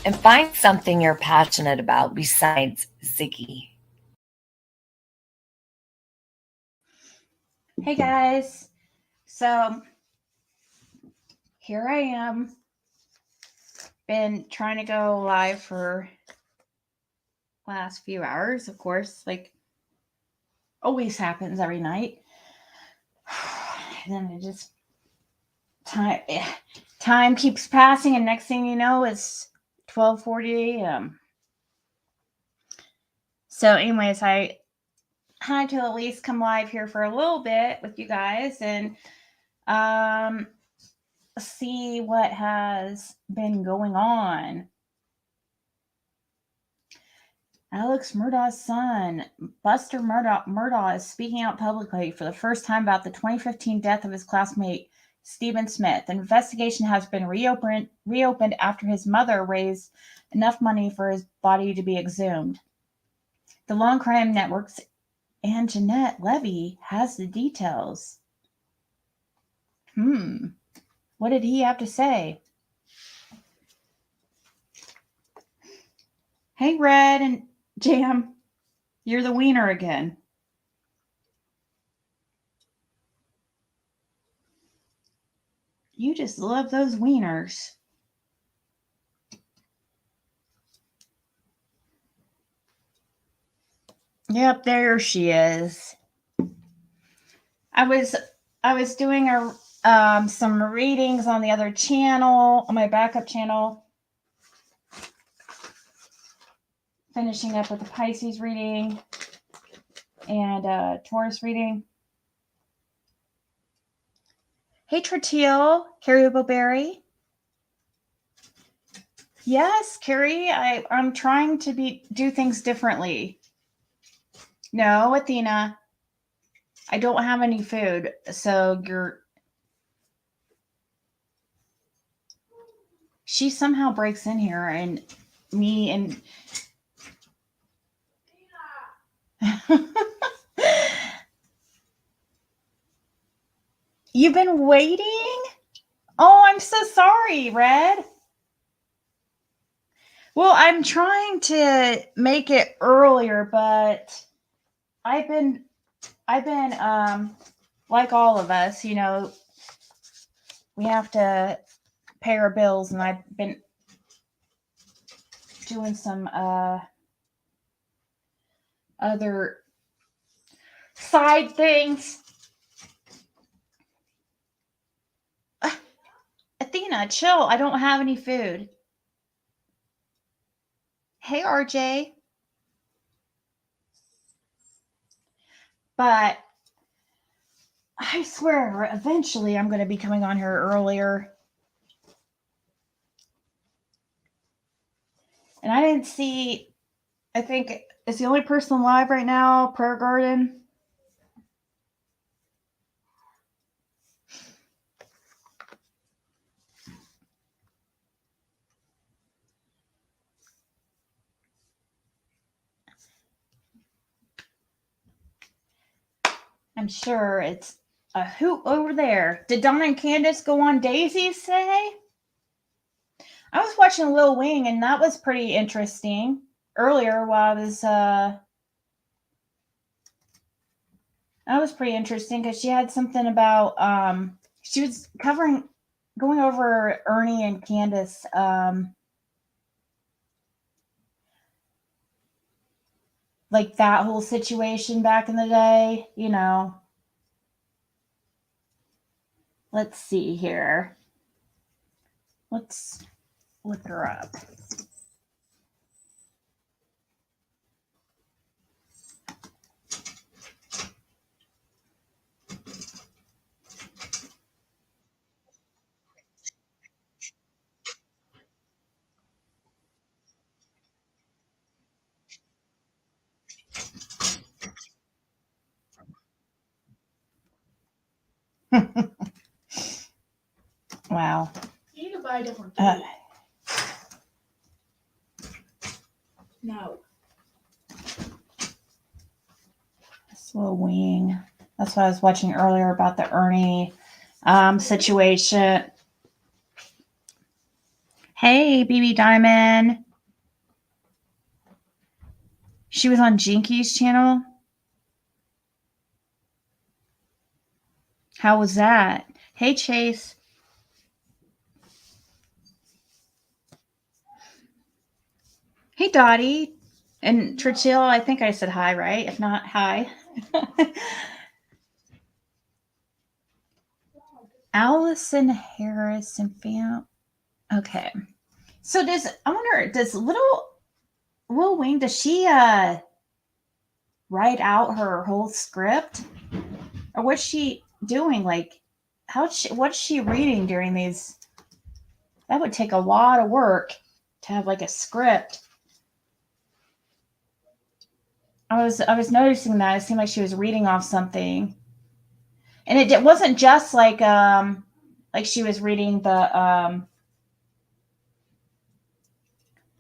and find something you're passionate about besides Ziggy. Hey guys, so here I am. Been trying to go live for last few hours, of course, like always happens every night. And then it just time keeps passing, and next thing you know, it's 12:40 a.m. So, anyways, I had to at least come live here for a little bit with you guys and see what has been going on. Alex Murdaugh's son, Buster Murdaugh, is speaking out publicly for the first time about the 2015 death of his classmate, Stephen Smith. An investigation has been reopened after his mother raised enough money for his body to be exhumed. The Law Crime Network's Anne Jeanette Levy has the details. What did he have to say? Hey, Red and Jam, you're the wiener again. You just love those wieners. Yep, there she is. I was doing some readings on the other channel, on my backup channel. Finishing up with the Pisces reading and Taurus reading. Hey, Tritiel, Carrie Boberry. Yes, Carrie, I'm trying to do things differently. No, Athena, I don't have any food, so she somehow breaks in here and me and You've been waiting? Oh, I'm so sorry, Red. Well, I'm trying to make it earlier, but I've been like all of us, you know, we have to pay our bills, and I've been doing some other side things. Athena, chill. I don't have any food. Hey, RJ. But I swear, eventually I'm going to be coming on here earlier. And I didn't see, I think it's the only person live right now, Prayer Garden. I'm sure it's a hoot over there. Did Donna and Candace go on Daisy's today? I was watching Lil Wing, and that was pretty interesting earlier while I was that was pretty interesting because she had something about she was going over Ernie and Candace like that whole situation back in the day, you know. Let's see here. Let's look her up. Wow. You need to buy a different food. No. Slow Wing. That's what I was watching earlier about the Ernie situation. Hey, BB Diamond. She was on Jinky's channel. How was that? Hey, Chase. Hey, Dottie. And Churchill, I think I said hi, right? If not, hi. Allison Harris and fam. Okay. So does little Lil Wayne, does she write out her whole script? Or what's she doing? Like what's she reading during these? That would take a lot of work to have like a script. I was noticing that it seemed like she was reading off something. And it wasn't just like she was reading the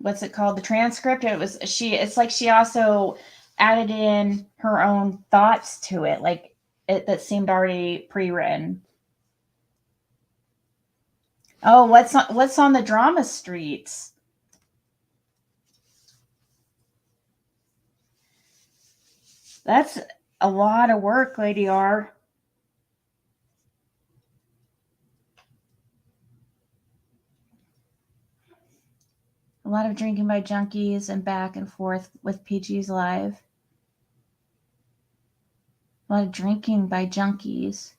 what's it called, the transcript. It's like she also added in her own thoughts to it, like that seemed already pre-written. Oh, what's on the drama streets? That's a lot of work, Lady R. A lot of drinking by junkies and back and forth with PG's live. A lot of drinking by junkies.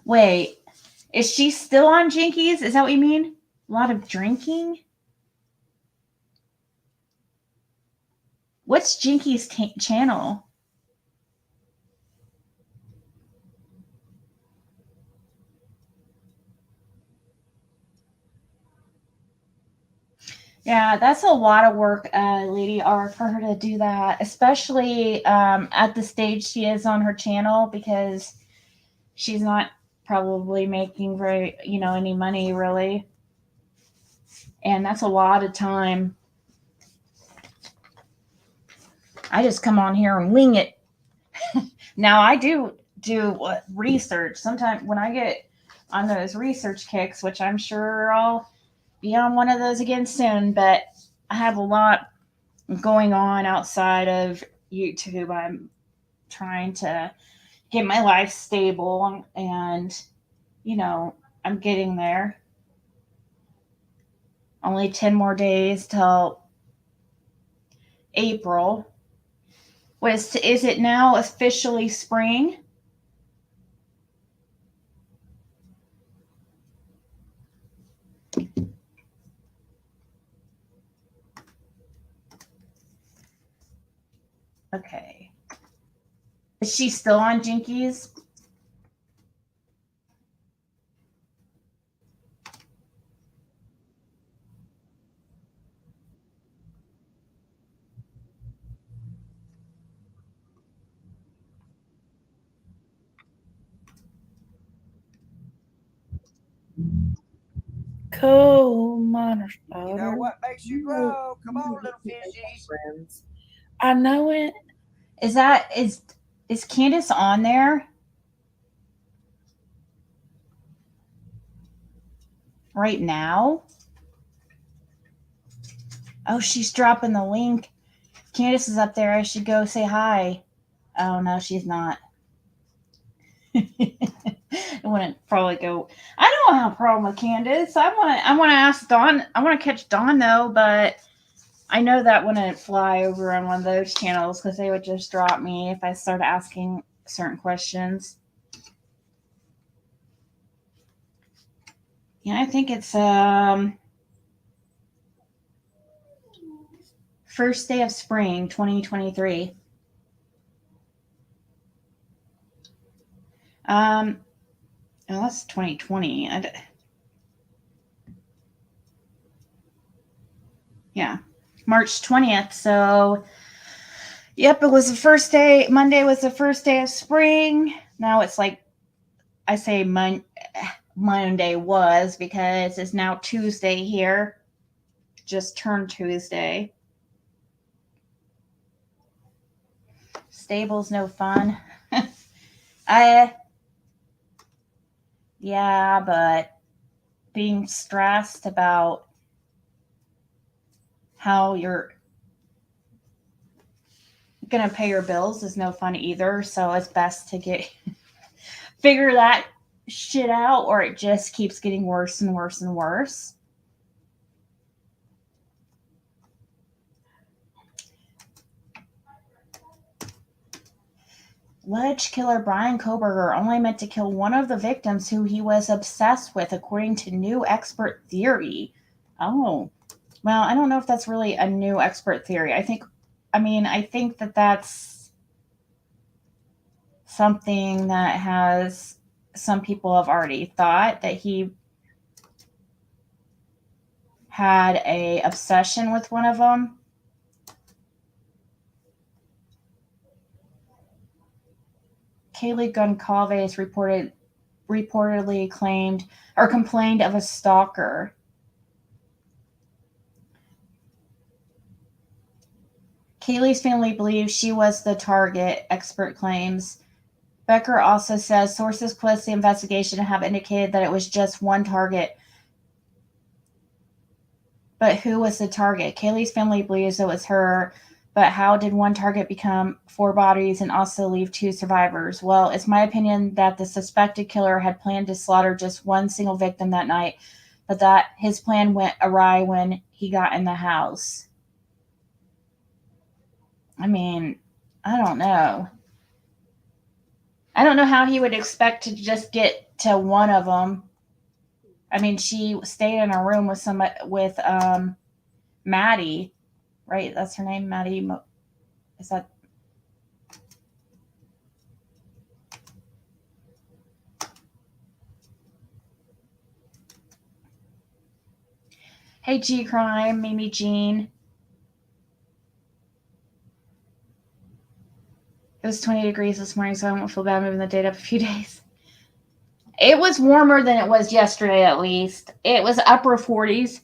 Wait, is she still on Jinkies? Is that what you mean? A lot of drinking? What's Jinkies channel? Yeah, that's a lot of work, Lady R, for her to do that, especially at the stage she is on her channel, because she's not probably making any money really. And that's a lot of time. I just come on here and wing it. Now I do research. Sometimes when I get on those research kicks, which I'm sure I'll be on one of those again soon, but I have a lot going on outside of YouTube. I'm trying to get my life stable, and I'm getting there. Only 10 more days till April. Is it now officially spring? Okay. Is she still on Jinkies? Cool, miner spotter. You know what makes you grow? Come on, little fishies. Friends. I know it. Is Candace on there right now? Oh, she's dropping the link. Candace is up there. I should go say hi. Oh no, she's not. I wouldn't probably go. I don't have a problem with Candace. I want to ask Dawn. I want to catch Dawn though, but I know that wouldn't fly over on one of those channels because they would just drop me if I started asking certain questions. Yeah, I think it's first day of spring 2023. Oh, that's 2020. Yeah, March 20th. So, yep, it was the first day. Monday was the first day of spring. Now it's like, I say Monday was because it's now Tuesday here. Just turned Tuesday. Stable's no fun. Yeah, but being stressed about how you're gonna pay your bills is no fun either. So it's best to figure that shit out, or it just keeps getting worse and worse and worse. Alleged killer Brian Koberger only meant to kill one of the victims who he was obsessed with, according to new expert theory. Oh, well, I don't know if that's really a new expert theory. I think that that's something that some people have already thought, that he had a obsession with one of them. Kaylee Goncalves reportedly complained of a stalker. Kaylee's family believes she was the target, expert claims. Becker also says sources close to the investigation have indicated that it was just one target. But who was the target? Kaylee's family believes it was her, but how did one target become 4 bodies and also leave 2 survivors? Well, it's my opinion that the suspected killer had planned to slaughter just one single victim that night, but that his plan went awry when he got in the house. I mean, I don't know. I don't know how he would expect to just get to one of them. I mean, she stayed in a room with Maddie, right? That's her name, Maddie. Is that? Hey, G Crime, Mimi Jean. It was 20 degrees this morning, so I won't feel bad moving the date up a few days. It was warmer than it was yesterday, at least. It was upper 40s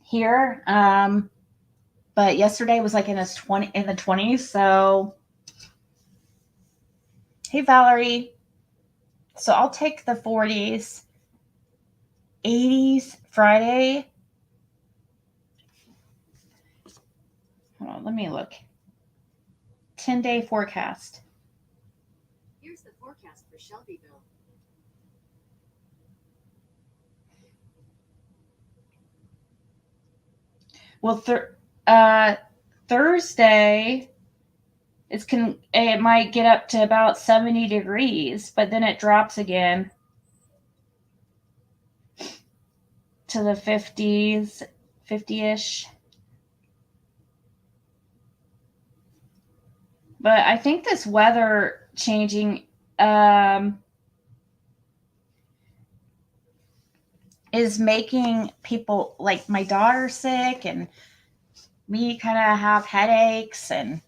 here. But yesterday was like in the 20s. So, hey, Valerie. So I'll take the 40s. 80s Friday. Hold on, let me look. 10-day forecast. Here's the forecast for Shelbyville. Well, Thursday, it might get up to about 70 degrees, but then it drops again to the 50s, 50-ish. But I think this weather changing is making people, like my daughter, sick, and me kind of have headaches. And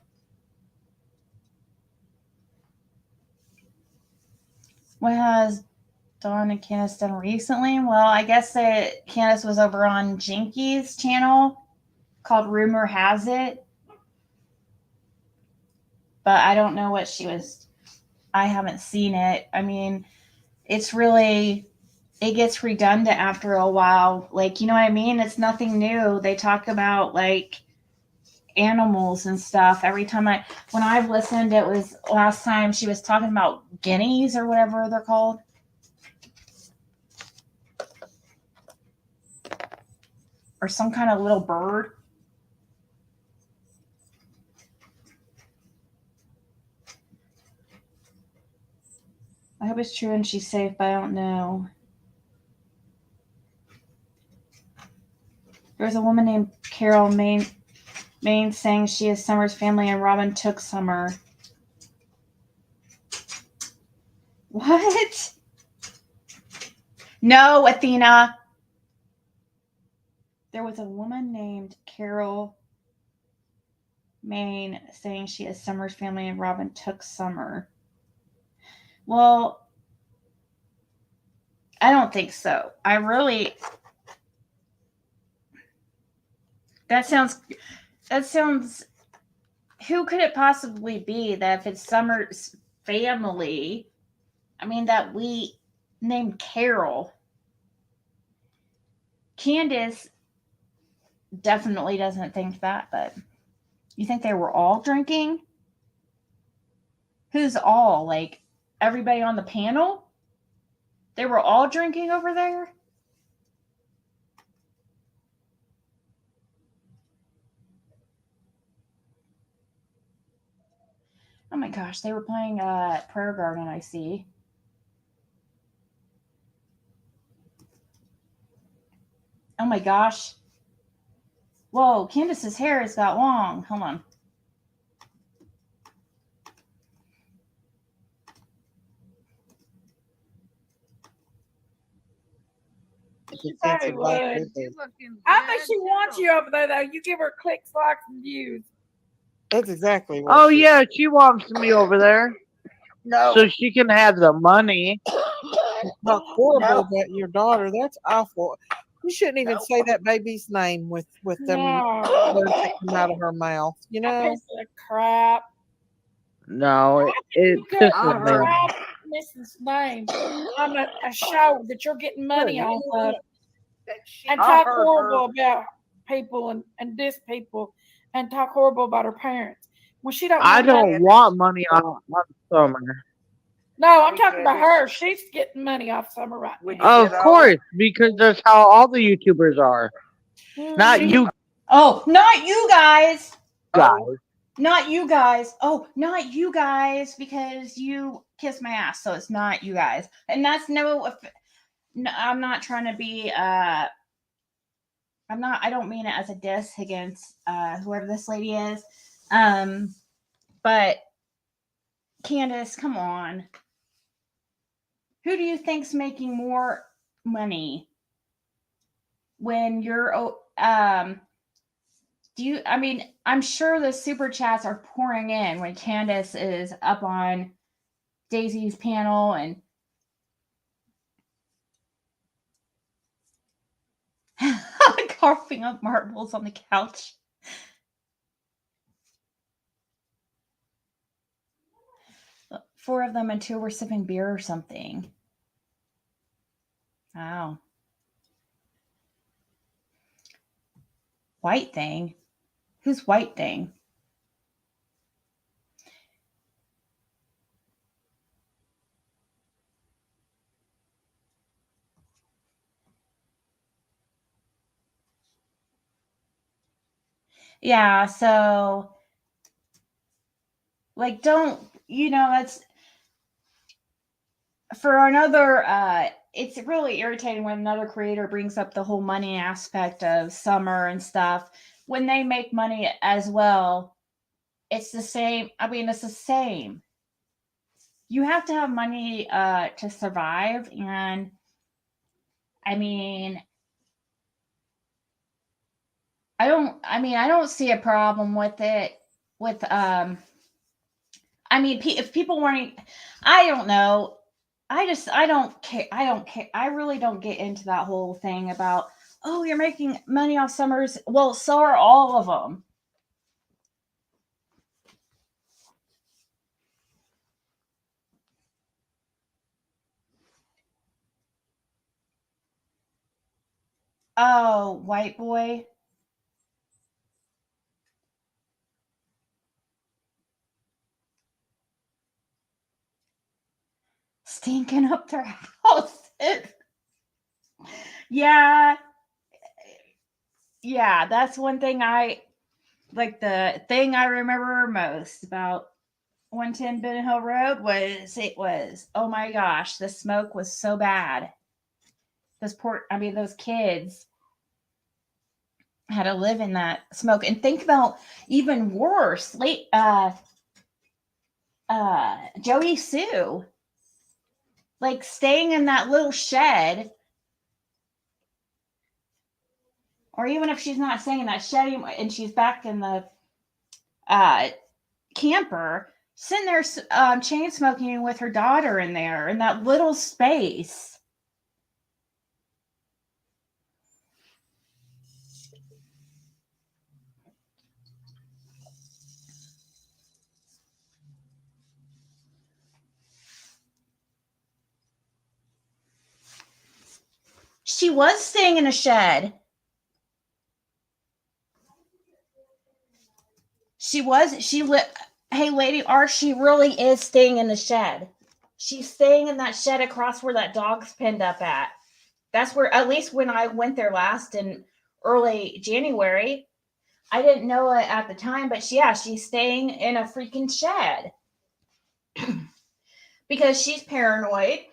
what has Dawn and Candace done recently? Well, I guess that Candace was over on Jinky's channel called Rumor Has It. But I don't know what I haven't seen it. I mean, it gets redundant after a while. Like, you know what I mean? It's nothing new. They talk about like animals and stuff. When I've listened, it was last time she was talking about guineas or whatever they're called. Or some kind of little bird. I hope it's true and she's safe, but I don't know. There's a woman named Carol Main saying she is Summer's family and Robin took Summer. What? No, Athena. There was a woman named Carol Main saying she is Summer's family and Robin took Summer. Well, I don't think so. That sounds, who could it possibly be that if it's Summer's family, that we named Carol. Candace definitely doesn't think that, but you think they were all drinking? Who's all? Like everybody on the panel? They were all drinking over there? Oh my gosh, they were playing Prayer Garden, I see. Oh my gosh. Whoa, Candace's hair has got long. Hold on. Hey, would. I think she wants you over there, though. You give her clicks, likes, and views. That's exactly what. Oh yeah, she wants me over there No. so she can have the money. Talk horrible No. about your daughter. That's awful. You shouldn't even say that baby's name with them No. words that come out of her mouth. You That know. piece of crap. No, it's You just got a a name. crap Mrs. name on a show that you're getting money off of, and I talk heard horrible about people and diss people, and talk horrible about her parents when she don't. I know nothing. don't want money on Summer. No, I'm talking about her. She's getting money off Summer right Would now. you Of get course, because that's how all the YouTubers are. Not you Oh, not you guys. guys. Not you guys. Oh, not you guys, because you kiss my ass, so it's not you guys. And that's no, I'm not trying to be I don't mean it as a diss against whoever this lady is. But Candace, come on. Who do you think's making more money when you're I'm sure the super chats are pouring in when Candace is up on Daisy's panel and carving up marbles on the couch. Four of them and two were sipping beer or something. Wow. White Thing? Who's White Thing? Yeah, so like that's for another it's really irritating when another creator brings up the whole money aspect of Summer and stuff. When they make money as well, it's the same. It's the same. You have to have money to survive, and I don't see a problem with it. With if people weren't, I don't know. I don't care. I don't care. I really don't get into that whole thing about, oh, you're making money off Summers. Well, so are all of them. Oh, white boy. Stinking up their house. Yeah. Yeah, that's one thing the thing I remember most about 110 Ben Hill Road was, oh my gosh, the smoke was so bad. Those kids had to live in that smoke. And think about even worse, Joey Sue, like staying in that little shed, or even if she's not staying in that shed and she's back in the camper, sitting there chain smoking with her daughter in there in that little space. She was staying in a shed. Hey, Lady R, she really is staying in the shed. She's staying in that shed across where that dog's pinned up at. That's where, at least when I went there last in early January, I didn't know it at the time, but she's staying in a freaking shed. Because she's paranoid.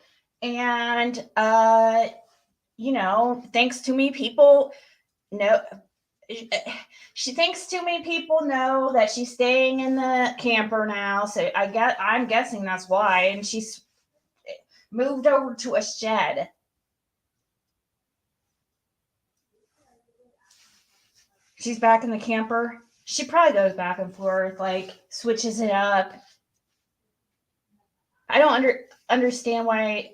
And, thanks to me, people know. She thinks too many people know that she's staying in the camper now, so I'm guessing that's why. And she's moved over to a shed. She's back in the camper. She probably goes back and forth, like switches it up. I don't understand why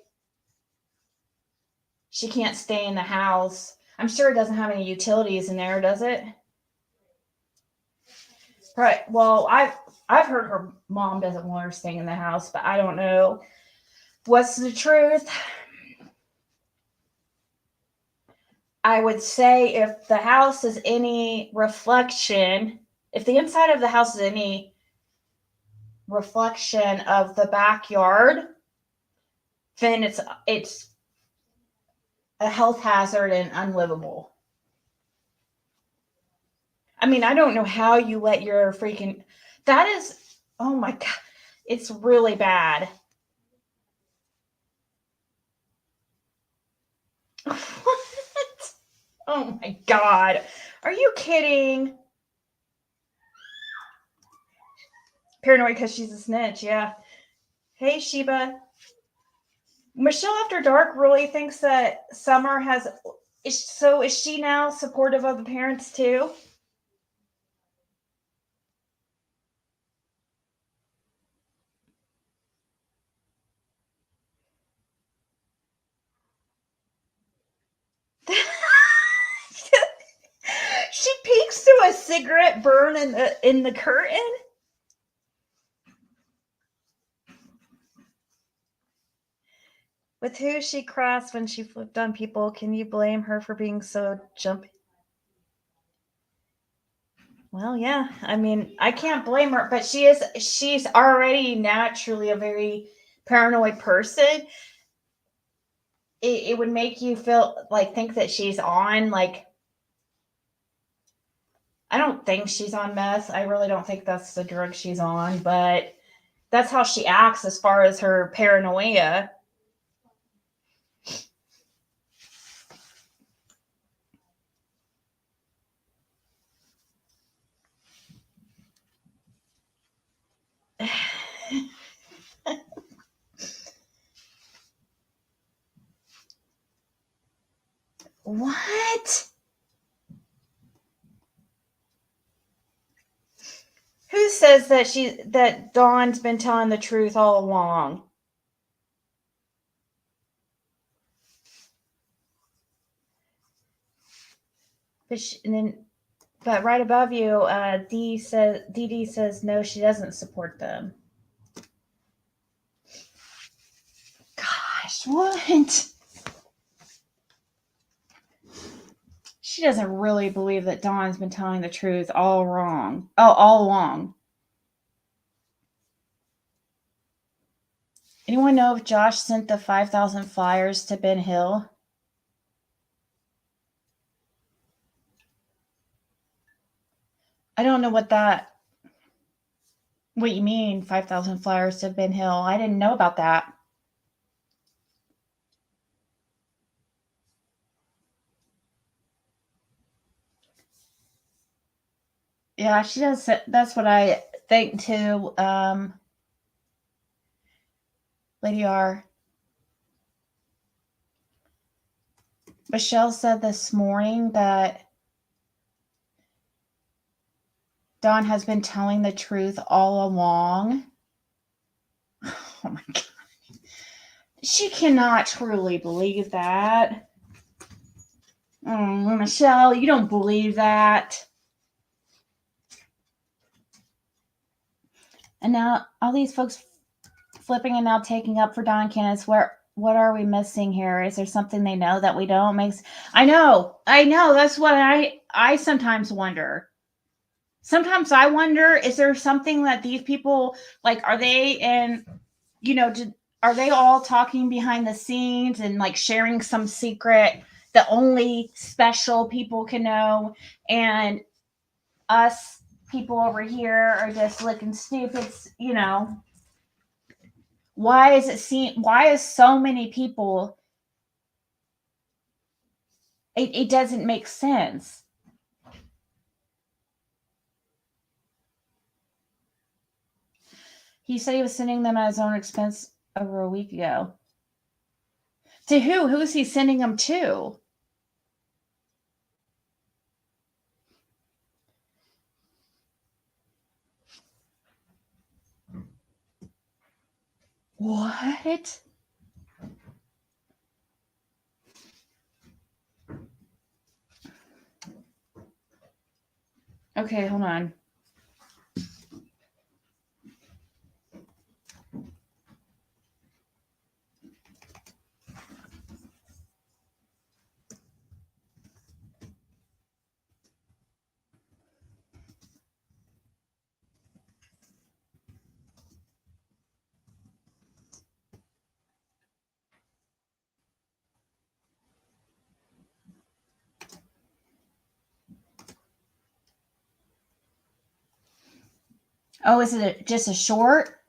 she can't stay in the house. I'm sure it doesn't have any utilities in there, does it? Right. Well, I've heard her mom doesn't want her staying in the house, but I don't know what's the truth. I would say if the house is any reflection, if the inside of the house is any reflection of the backyard, then it's a health hazard and unlivable. I mean, I don't know how you let your freaking, that is, oh my God, it's really bad. What? Oh my God. Are you kidding? Paranoid because she's a snitch, yeah. Hey, Sheba. Michelle After Dark really thinks that Summer is she now supportive of the parents too? She peeks through a cigarette burn in the curtain. With who she crossed when she flipped on people, can you blame her for being so jumpy? Well, yeah. I mean, I can't blame her, but she's already naturally a very paranoid person. It would make you think that she's on, like, I don't think she's on meth. I really don't think that's the drug she's on, but that's how she acts as far as her paranoia. What? Who says that Dawn's been telling the truth all along? But right above you, Dee says no, she doesn't support them. Gosh, what? She doesn't really believe that Dawn's been telling the truth all along. Anyone know if Josh sent the 5,000 flyers to Ben Hill? I don't know what you mean, 5,000 flyers to Ben Hill. I didn't know about that. Yeah, she does. That's what I think too. Lady R. Michelle said this morning that Dawn has been telling the truth all along. Oh my God. She cannot truly believe that. Michelle, you don't believe that. And now all these folks flipping and now taking up for Dawn and Candace. Where what are we missing here? Is there something they know that we don't? I know. That's what I sometimes wonder. Sometimes I wonder, is there something that these people, like, are they in, are they all talking behind the scenes and like sharing some secret that only special people can know, and us people over here are just looking stupid, Why is so many people, it doesn't make sense. He said he was sending them at his own expense over a week ago. To who? Who is he sending them to? What? Okay, hold on. Oh, is it just a short?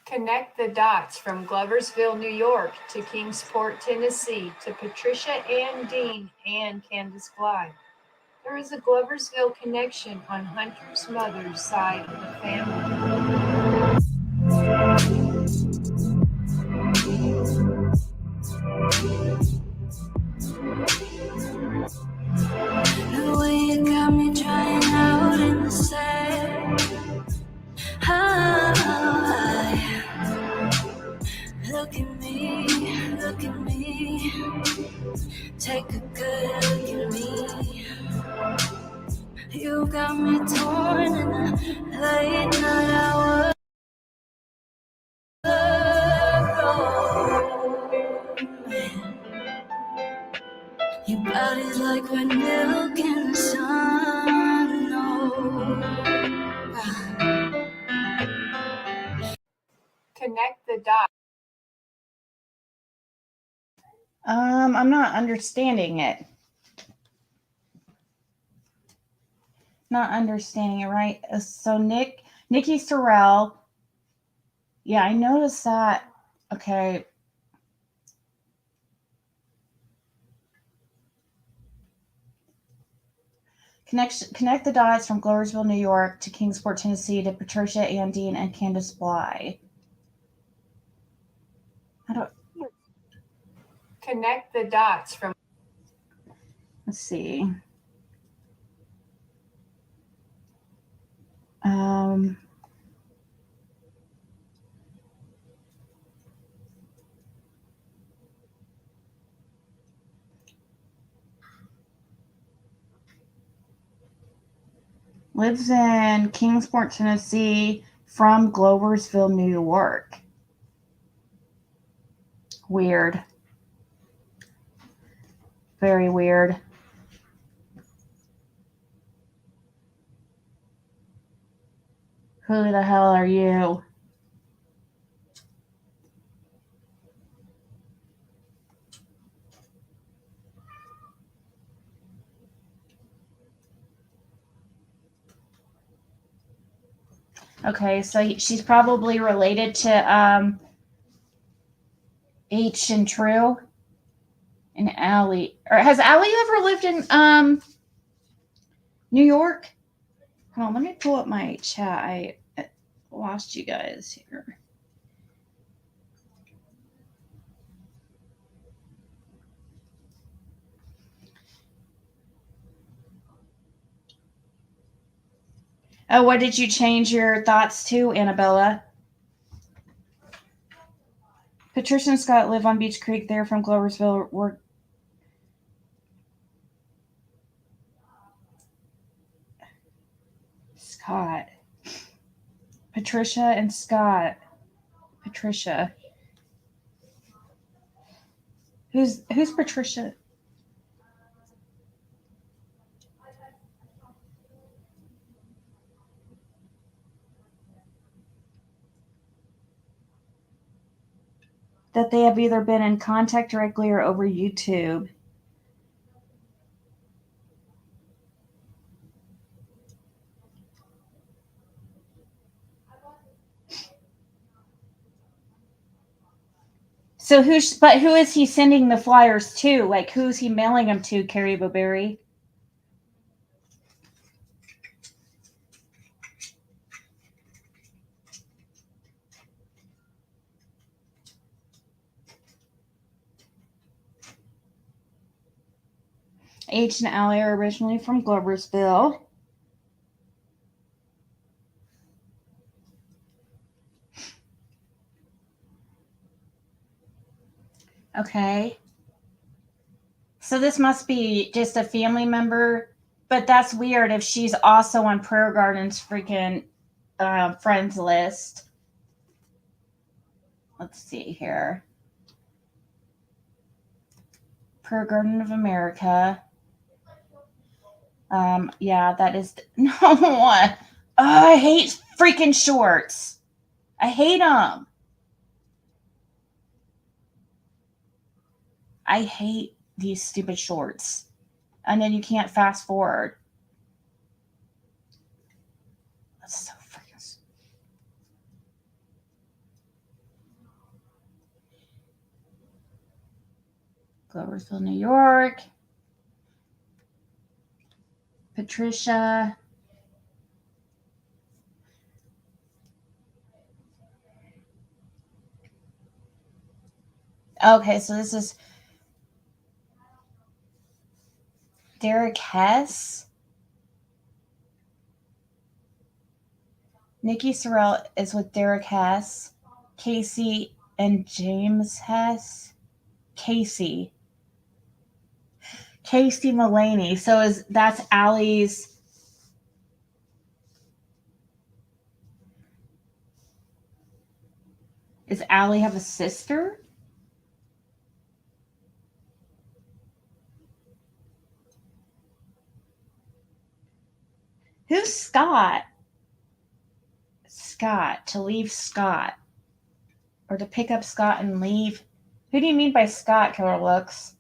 Connect the dots from Gloversville, New York to Kingsport, Tennessee to Patricia Ann Dean and Candace Bly. There is a Gloversville connection on Hunter's mother's side of the family. The way you got me trying out in the sand. Look at me. Take a good look at me. You got me torn in the late night hour. Your body's like red milk in the sun. Connect the dots. I'm not understanding it. Not understanding it, right? So Nikki Sorrell. Yeah, I noticed that. Okay. Connect the dots from Gloversville, New York to Kingsport, Tennessee to Patricia Ann Dean and Candace Bly. Connect the dots from. Let's see. Lives in Kingsport, Tennessee, from Gloversville, New York. Weird. Very weird. Who the hell are you? Okay, so she's probably related to H and True and Allie. Or has Allie ever lived in New York? Hold on, let me pull up my chat. I lost you guys here. Oh, what did you change your thoughts to, Annabella? Patricia and Scott live on Beach Creek. They're from Gloversville. Scott. Patricia and Scott. Patricia. Who's Patricia? That they have either been in contact directly or over YouTube. So who is he sending the flyers to? Like, who's he mailing them to, Carrie Bowberry? H and Allie are originally from Gloversville. Okay. So this must be just a family member, but that's weird if she's also on Prayer Garden's freaking friends list. Let's see here. Prayer Garden of America. Yeah, that is no one. Oh, I hate freaking shorts. I hate them. I hate these stupid shorts. And then you can't fast forward. That's so freaking. Gloversville, New York. Patricia. Okay, so this is Derek Hess. Nikki Sorrell is with Derek Hess. Casey and James Hess. Casey Mullaney. So that's Allie's. Does Allie have a sister? Who's Scott? Scott. To leave Scott. Or to pick up Scott and leave. Who do you mean by Scott, Killer Looks?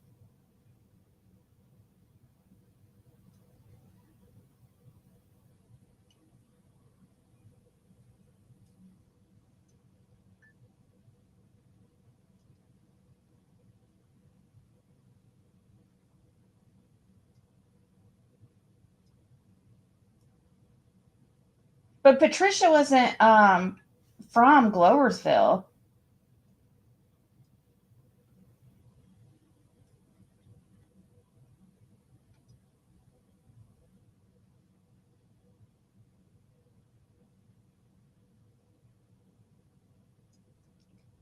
But Patricia wasn't from Gloversville.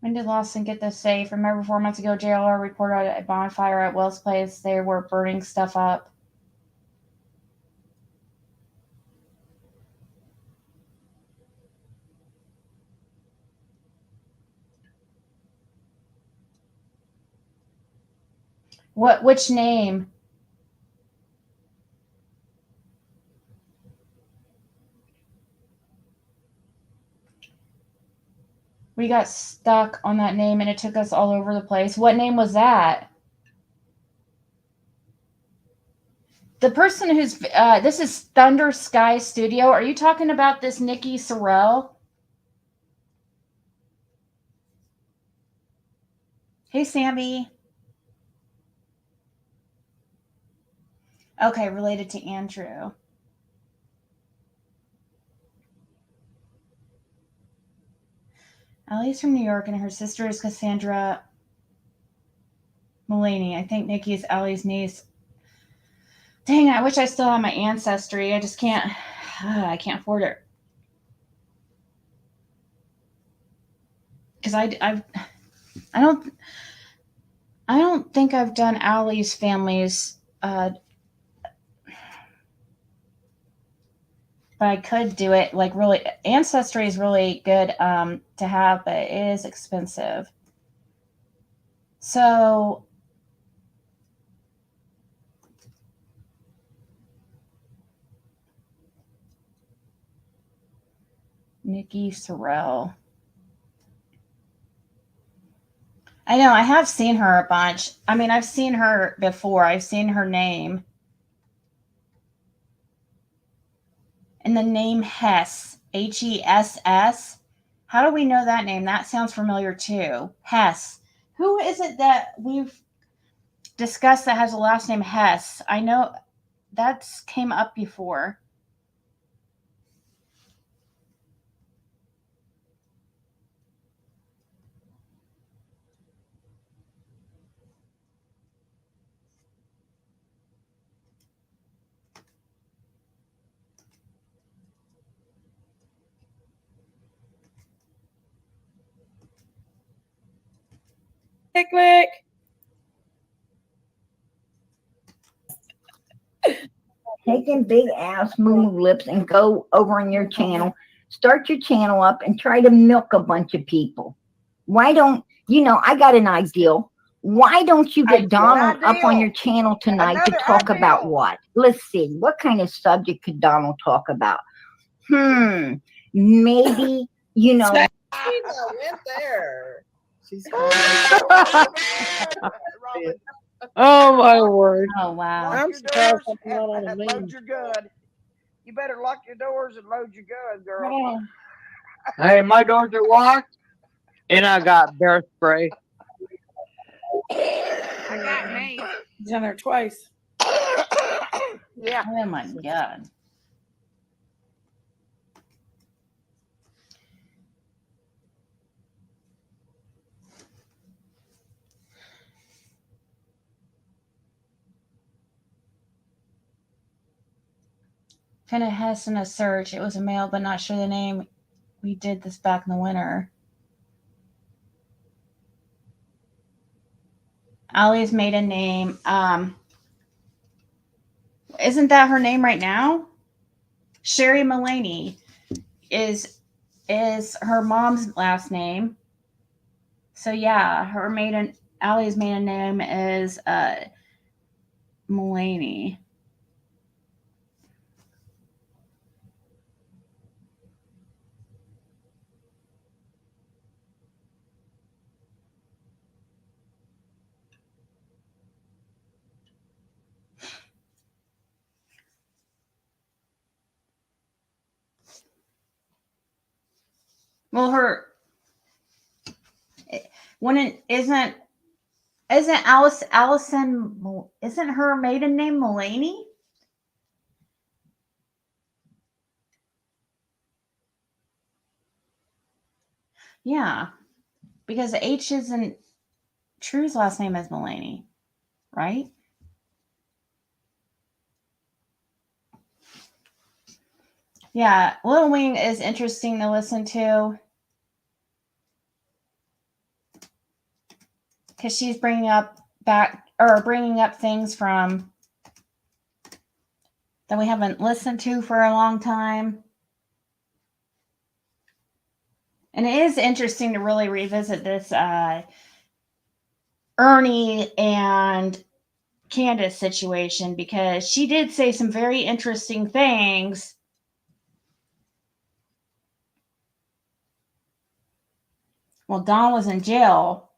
When did Lawson get this safe? Remember 4 months ago, JLR reported a bonfire at Wells Place. They were burning stuff up. Which name? We got stuck on that name and it took us all over the place. What name was that? The person who's, this is Thunder Sky Studio. Are you talking about this Nikki Sorrell? Hey, Sammy. Okay, related to Andrew. Allie's from New York and her sister is Cassandra Mullaney. I think Nikki is Allie's niece. Dang, I wish I still had my ancestry. I just can't. I can't afford it. Because I don't think I've done Allie's family's. but I could do it. Like, really, Ancestry is really good to have, but it is expensive. So Nikki Sorrell. I know, I have seen her a bunch. I mean, I've seen her before. I've seen her name. And the name Hess, Hess. How do we know that name? That sounds familiar too. Hess. Who is it that we've discussed that has the last name Hess? I know that's came up before. Click, click. Taking big ass moo lips and go over on your channel, start your channel up and try to milk a bunch of people. Why don't, I got an ideal. Why don't you get Donald up on your channel tonight to talk about what? Let's see. What kind of subject could Donald talk about? Maybe, She went there. She's Oh my word. Oh, wow. Lock I'm your surprised doors I'm not on a and meme. load your gun. You better lock your doors and load your gun, girl. Hey, my doors are locked, and I got bear spray. I got me. He's in there twice. Yeah. Oh my God. Kind of Hess in a search. It was a male, but not sure the name. We did this back in the winter. Allie's maiden name. Isn't that her name right now? Sherry Mullaney is her mom's last name. So yeah, Allie's maiden name is Mullaney. Well, isn't Allison, isn't her maiden name Mullaney? Yeah, because H isn't True's last name is Mullaney, right? Yeah, Little Wing is interesting to listen to because she's bringing up things from that we haven't listened to for a long time. And it is interesting to really revisit this Ernie and Candace situation because she did say some very interesting things. Well, Don was in jail.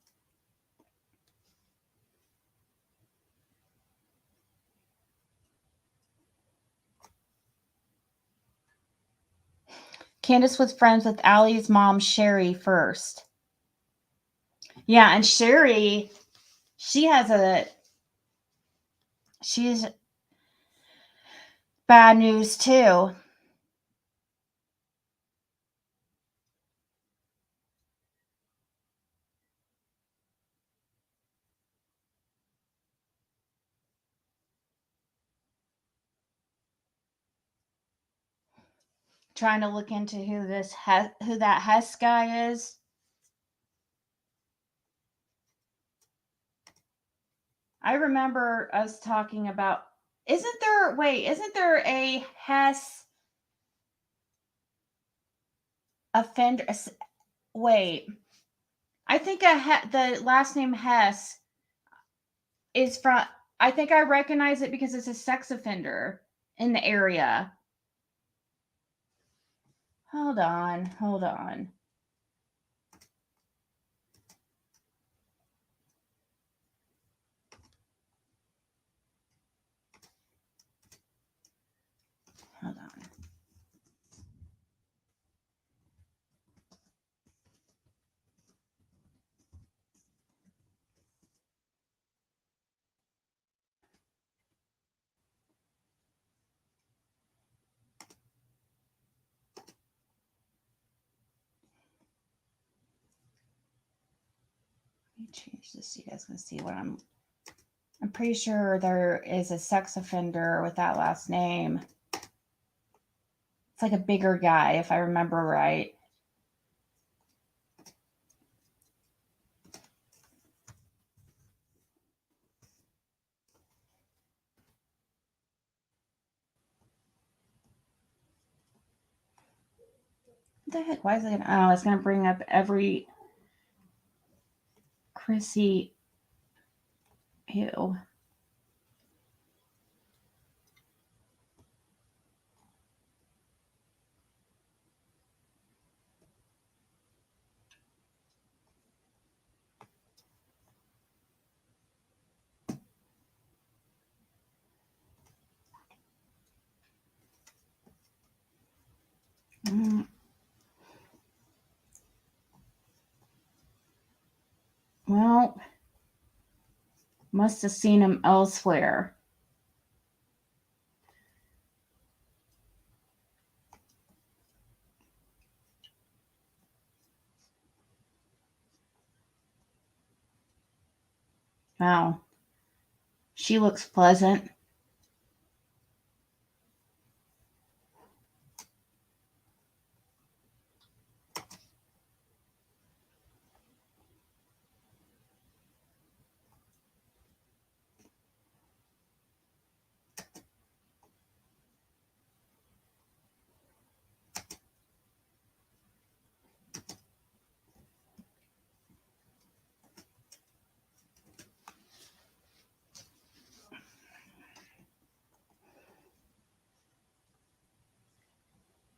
Candace was friends with Allie's mom, Sherry, first. Yeah, and Sherry, she's bad news too. Trying to look into who that Hess guy is. I remember us talking about isn't there a Hess offender. Wait, I think the last name Hess is from. I think I recognize it because it's a sex offender in the area. Hold on. Hold on. Hold on. Let me change this so you guys can see what I'm pretty sure there is a sex offender with that last name. It's like a bigger guy, if I remember right. What the heck? Why is it? Oh, it's going to bring up every Chrissy. Ew. Well, must have seen him elsewhere. Wow. She looks pleasant.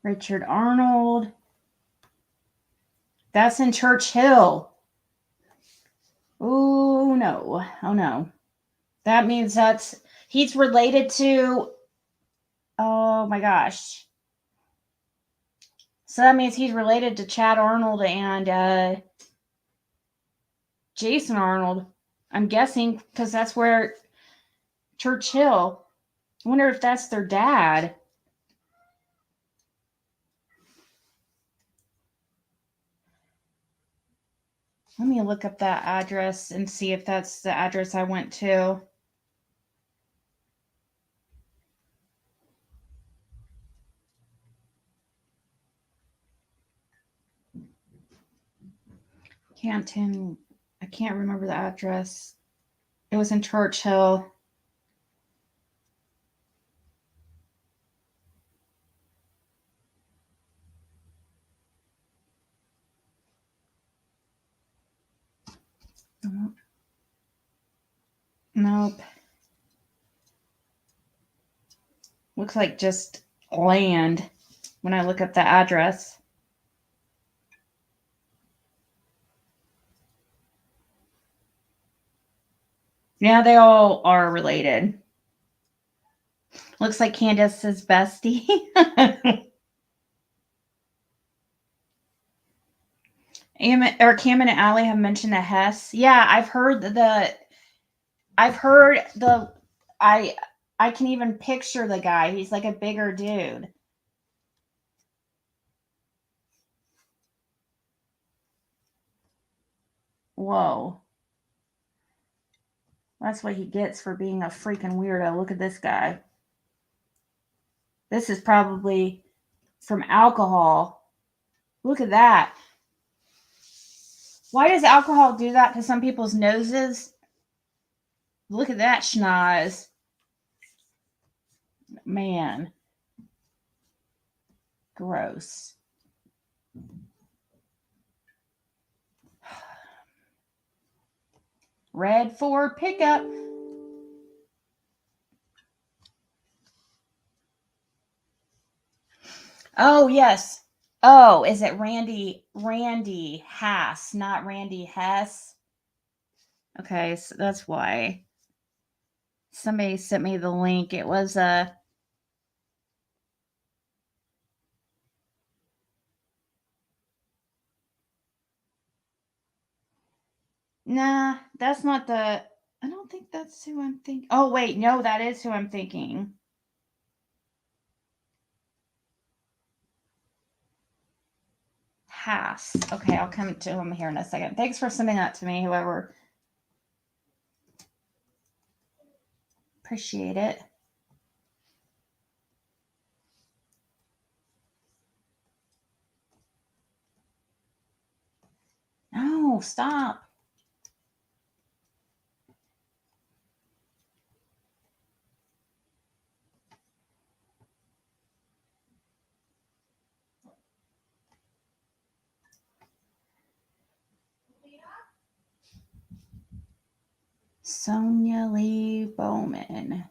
Richard Arnold. That's in Churchill. Oh, no. Oh, no. That means he's related to, oh my gosh. So that means he's related to Chad Arnold and Jason Arnold. I'm guessing because that's where Churchill. I wonder if that's their dad. Let me look up that address and see if that's the address I went to. Canton. I can't remember the address. It was in Churchill. Nope. Looks like just land when I look up the address. Yeah, they all are related. Looks like Candace's bestie. Cam and Allie have mentioned the Hess. Yeah, I can even picture the guy. He's like a bigger dude. Whoa. That's what he gets for being a freaking weirdo. Look at this guy. This is probably from alcohol. Look at that. Why does alcohol do that to some people's noses? Look at that schnoz. Man. Gross. Red Ford pickup. Oh, yes. Oh, is it Randy Hass, not Randy Hess? Okay, so that's why. Somebody sent me the link. It was nah, that's not the, I don't think that's who I'm thinking. Oh, wait, no, that is who I'm thinking. Hass. Okay, I'll come to him here in a second. Thanks for sending that to me, whoever. Appreciate it. No, stop. Sonia Lee Bowman.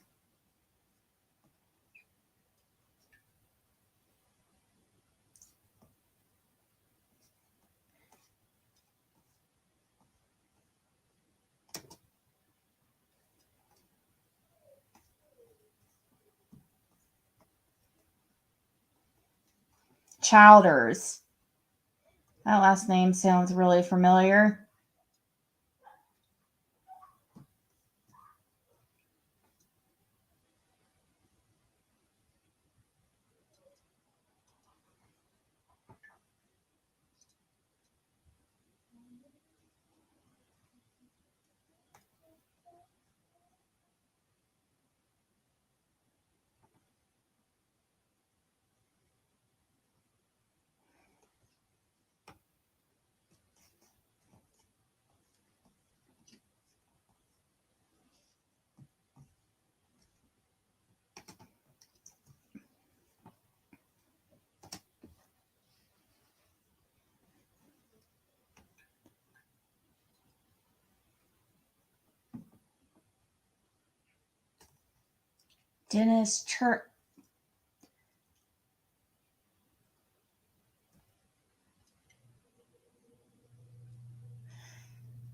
Childers. That last name sounds really familiar. Dennis Church.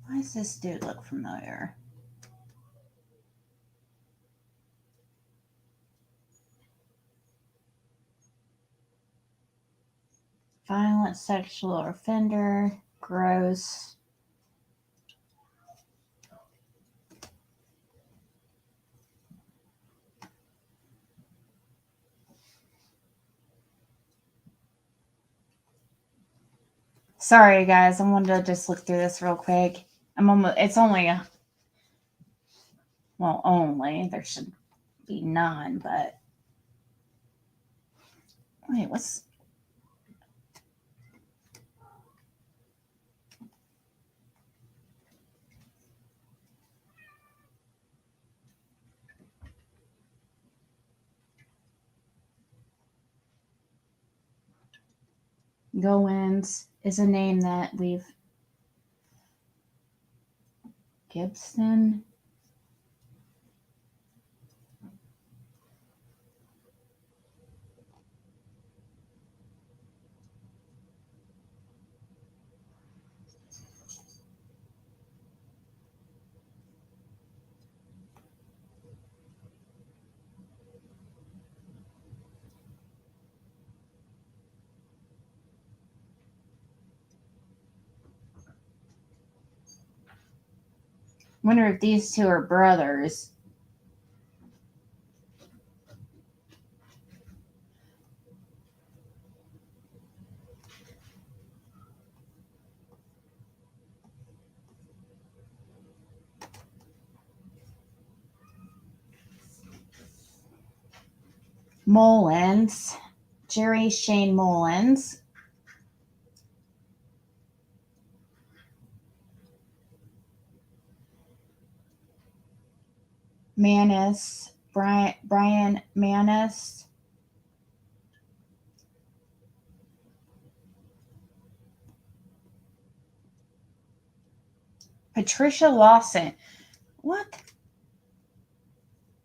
Why does this dude look familiar? Violent sexual offender. Gross. Sorry, guys. I wanted to just look through this real quick. It's only, well, only. There should be none, but. Wait, what's. Goins is a name that we've. Gibson. Wonder if these two are brothers. Mullins. Jerry Shane Mullins. Manis. Brian Manis. Patricia Lawson. What?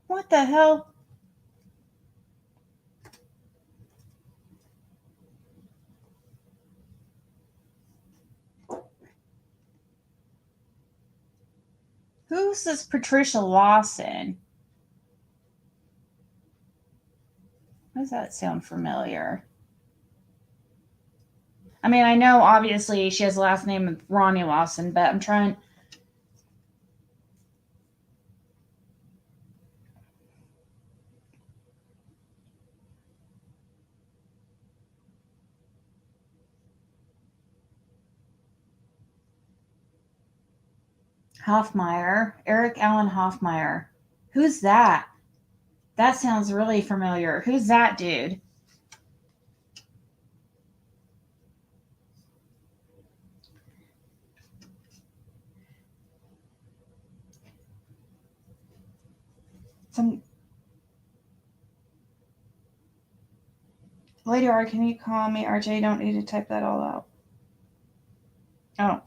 What the hell? Who's this Patricia Lawson? Why does that sound familiar? I mean, I know obviously she has the last name of Ronnie Lawson, but I'm trying. Hoffmeyer, Eric Allen Hoffmeyer. Who's that? That sounds really familiar. Who's that dude? Lady R, can you call me? RJ, don't need to type that all out. Oh.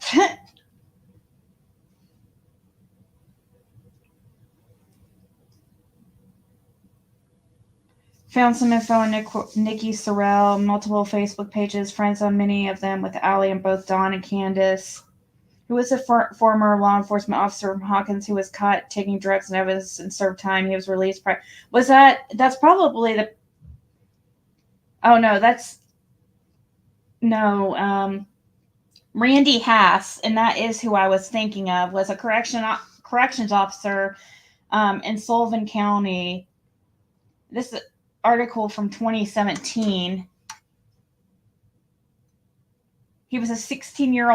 Found some info on Nikki Sorrell, multiple Facebook pages, friends on many of them with Allie and both Dawn and Candace, who was a former law enforcement officer from Hawkins who was caught taking drugs and evidence and served time. He was released. That's probably the, oh no, Randy Haas, and that is who I was thinking of, was a corrections officer in Sullivan County. This article from 2017. He was a 16-year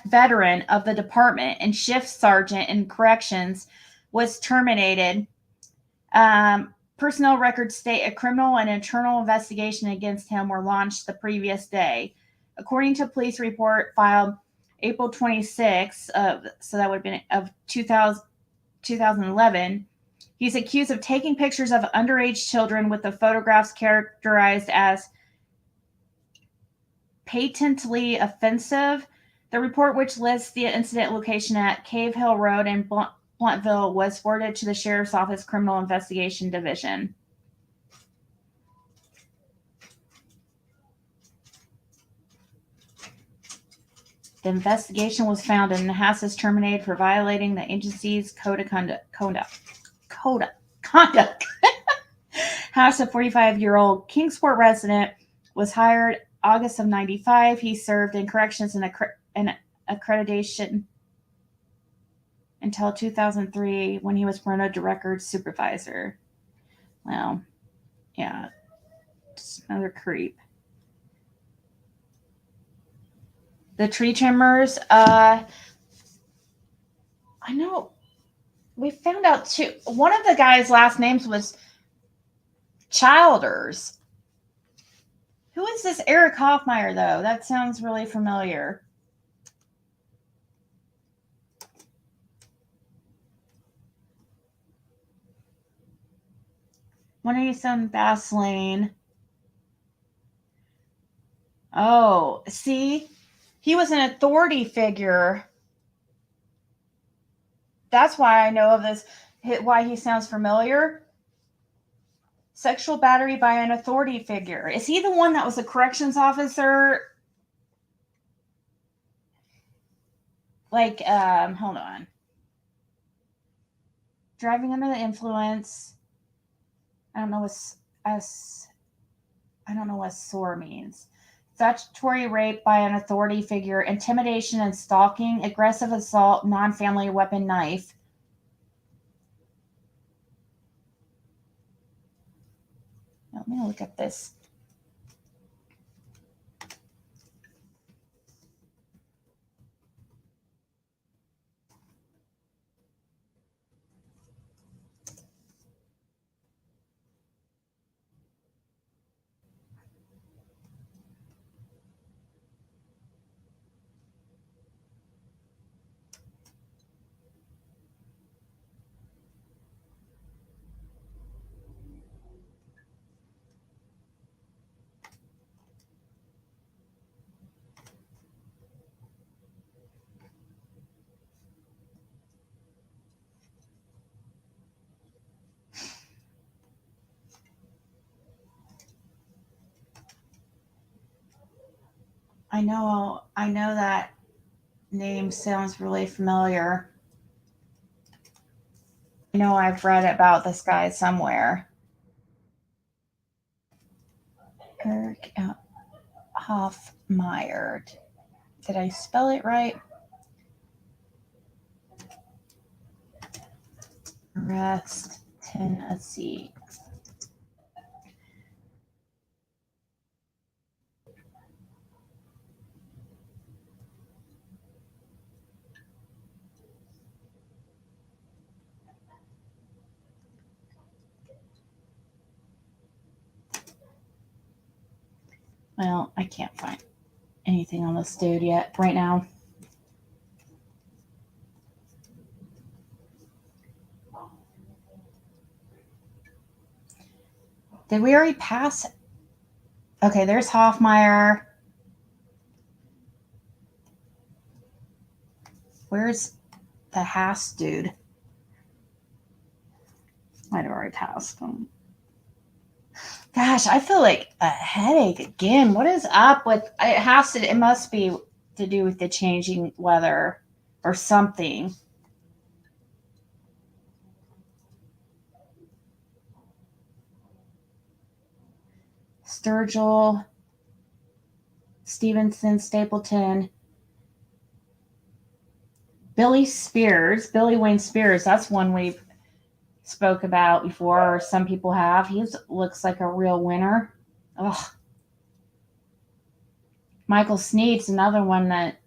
veteran of the department and shift sergeant in corrections, was terminated. Personnel records state a criminal and internal investigation against him were launched the previous day. According to a police report filed April 26, so that would have been of 2011, he's accused of taking pictures of underage children with the photographs characterized as patently offensive. The report, which lists the incident location at Cave Hill Road in Blountville, was forwarded to the Sheriff's Office Criminal Investigation Division. The investigation was found and Haas is terminated for violating the agency's code of conduct. Haas, a 45-year-old Kingsport resident, was hired August of 95. He served in corrections and accreditation until 2003 when he was promoted to records supervisor. Well, yeah, just another creep. The tree trimmers, I know we found out too. One of the guys' last names was Childers. Who is this Eric Hoffmeyer, though? That sounds really familiar. When are you son Baseline? Oh, see? He was an authority figure. That's why I know of this, why he sounds familiar. Sexual battery by an authority figure. Is he the one that was a corrections officer? Like, hold on. Driving under the influence. I don't know what SOAR means. Statutory rape by an authority figure, intimidation and stalking, aggressive assault, non-family weapon knife. Let me look at this. I know that name sounds really familiar. I know I've read about this guy somewhere. Eric Hoffmeyer. Did I spell it right? Rest, Tennessee. Well, I can't find anything on this dude yet right now. Did we already pass? Okay, there's Hoffmeyer. Where's the Haas dude? Might have already passed him. Gosh, I feel like a headache again. What is up with it? It must be to do with the changing weather or something. Sturgill, Stevenson, Stapleton, Billy Wayne Spears. That's one we've spoke about before, or some people have. He looks like a real winner. Ugh. Michael Sneed's another one that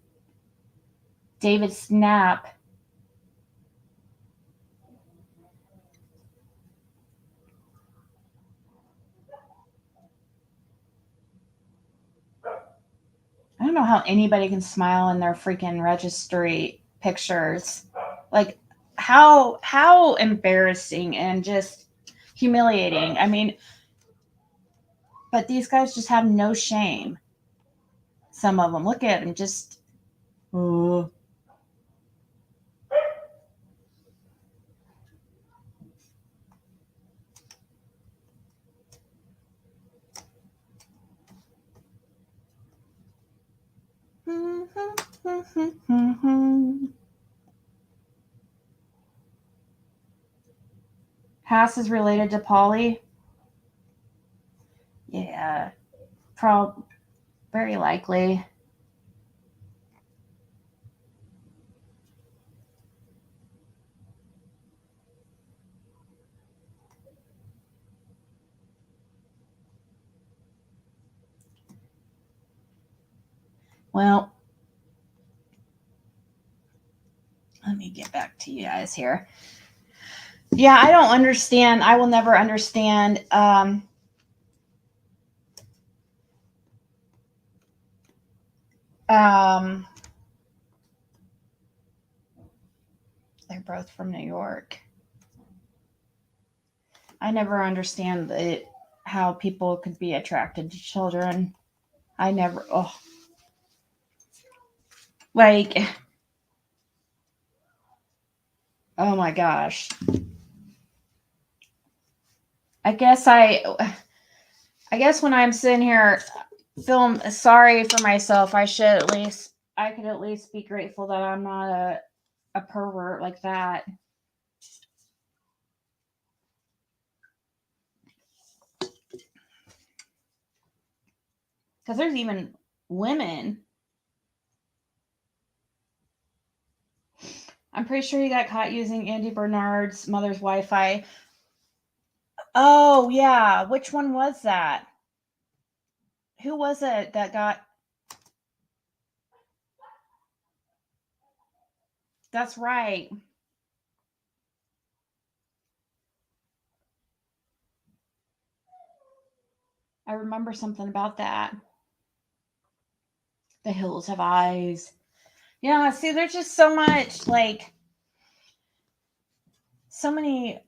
David Snap. I don't know how anybody can smile in their freaking registry pictures. Like, how embarrassing and just humiliating. I mean, but these guys just have no shame. Some of them. Look at them, just. Oh. Haas is related to Polly. Yeah, very likely. Well, let me get back to you guys here. Yeah, I don't understand. I will never understand. They're both from New York. I never understand how people could be attracted to children. I never. Oh, like, oh my gosh. I guess when I'm sitting here feeling sorry for myself, I could at least be grateful that I'm not a pervert like that. Because there's even women. I'm pretty sure he got caught using Andy Bernard's mother's Wi-Fi. Oh, yeah. Which one was that? Who was it that got... That's right. I remember something about that. The hills have eyes. Yeah, see, there's just so much, like, so many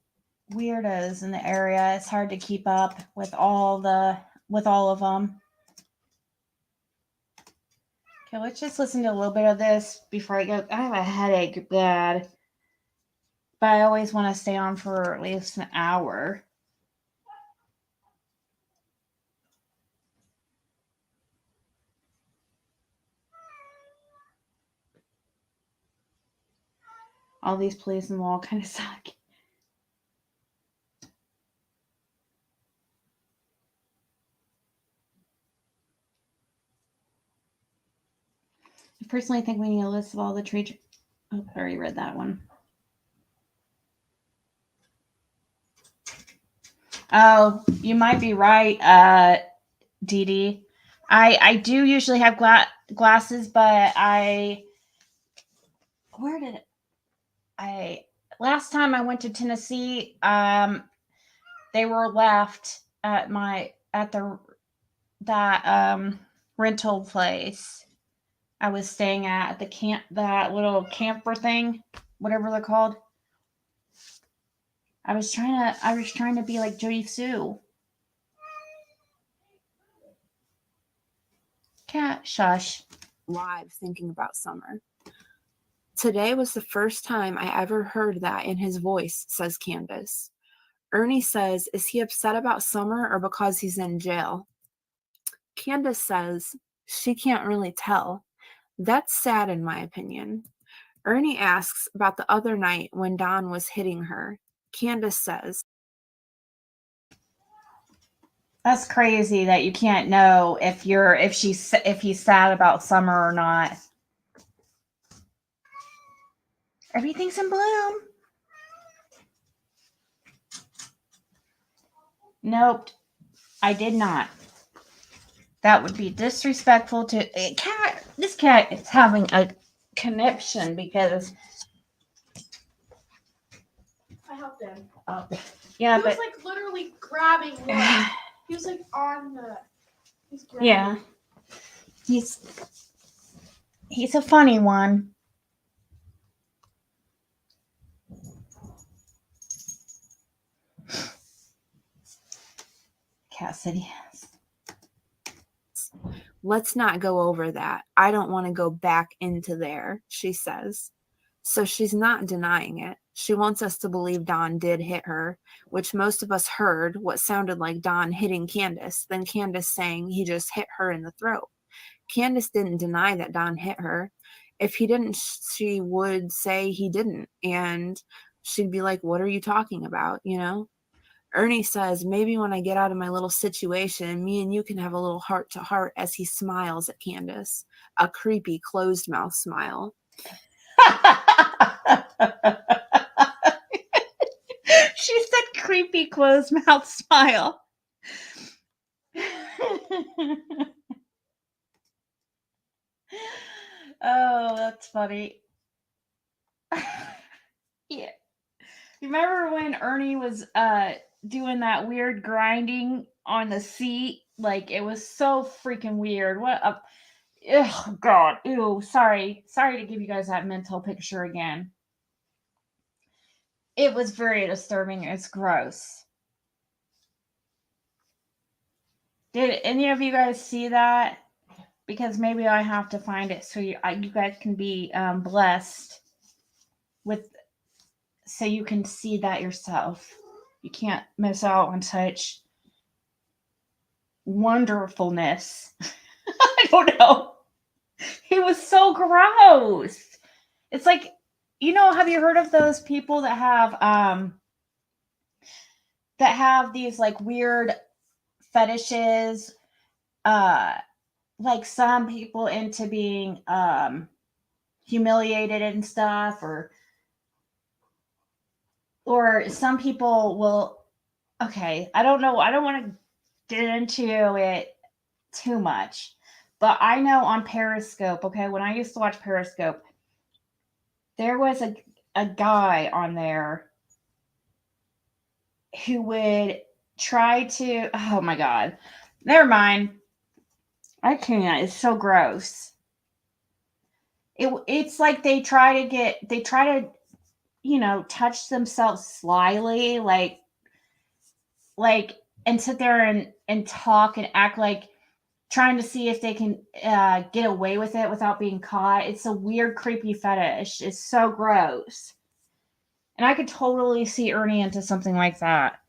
weirdos in the area. It's hard to keep up with all of them. Okay, let's just listen to a little bit of this before I go. I have a headache bad, but I always want to stay on for at least an hour. All these police and law kind of suck. I personally think we need a list of all the tree. Oh, I already read that one. Oh, you might be right, Dee Dee. I do usually have glasses, but where did last time I went to Tennessee, they were left at that rental place I was staying at the that little camper thing, whatever they're called. I was trying to be like Jody Sue. Cat, shush. Live thinking about summer. Today was the first time I ever heard that in his voice, says Candace. Ernie says, is he upset about summer or because he's in jail? Candace says, she can't really tell. That's sad in my opinion. Ernie asks about the other night when Don was hitting her. Candace says, That's crazy that you can't know if he's sad about summer or not. Everything's in bloom. Nope, I did not. That would be disrespectful to a cat. This cat is having a conniption because I helped him. oh, yeah, He but was like literally grabbing one. He was like on the. Yeah, he's a funny one. Cassidy. let's not go over that. I don't want to go back into there, she says. So she's not denying it. She wants us to believe Don did hit her, which most of us heard what sounded like Don hitting Candace, then Candace saying he just hit her in the throat. Candace didn't deny that Don hit her. If he didn't, she would say he didn't. And she'd be like, what are you talking about? You know? Ernie says, maybe when I get out of my little situation, me and you can have a little heart to heart as he smiles at Candace. A creepy closed mouth smile. She said creepy closed mouth smile. Oh, that's funny. Yeah. Remember when Ernie was doing that weird grinding on the seat? Like, it was so freaking weird. What a oh god. Ew, sorry to give you guys that mental picture again. It was very disturbing. It's gross. Did any of you guys see that? Because maybe I have to find it so you guys can be blessed with, so you can see that yourself. You can't miss out on such wonderfulness. I don't know. It was so gross. It's like, you know, have you heard of those people that have these like weird fetishes? Like some people into being humiliated and stuff, or some people will, okay, I don't know, I don't want to get into it too much, but I know on Periscope, okay, when I used to watch Periscope, there was a guy on there who would try to, oh my god, never mind, I can't, it's so gross. It's like they try to, you know, touch themselves slyly, like, and sit there and talk and act like trying to see if they can get away with it without being caught. It's a weird, creepy fetish. It's so gross. And I could totally see Ernie into something like that.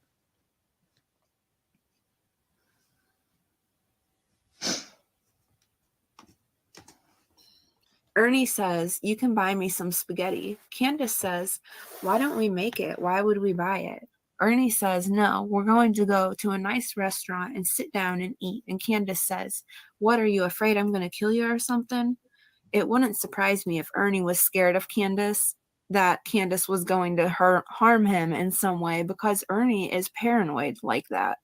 Ernie says, you can buy me some spaghetti. Candace says, why don't we make it? Why would we buy it? Ernie says, no, we're going to go to a nice restaurant and sit down and eat. And Candace says, what, are you afraid I'm going to kill you or something? It wouldn't surprise me if Ernie was scared of Candace, that Candace was going to harm him in some way, because Ernie is paranoid like that.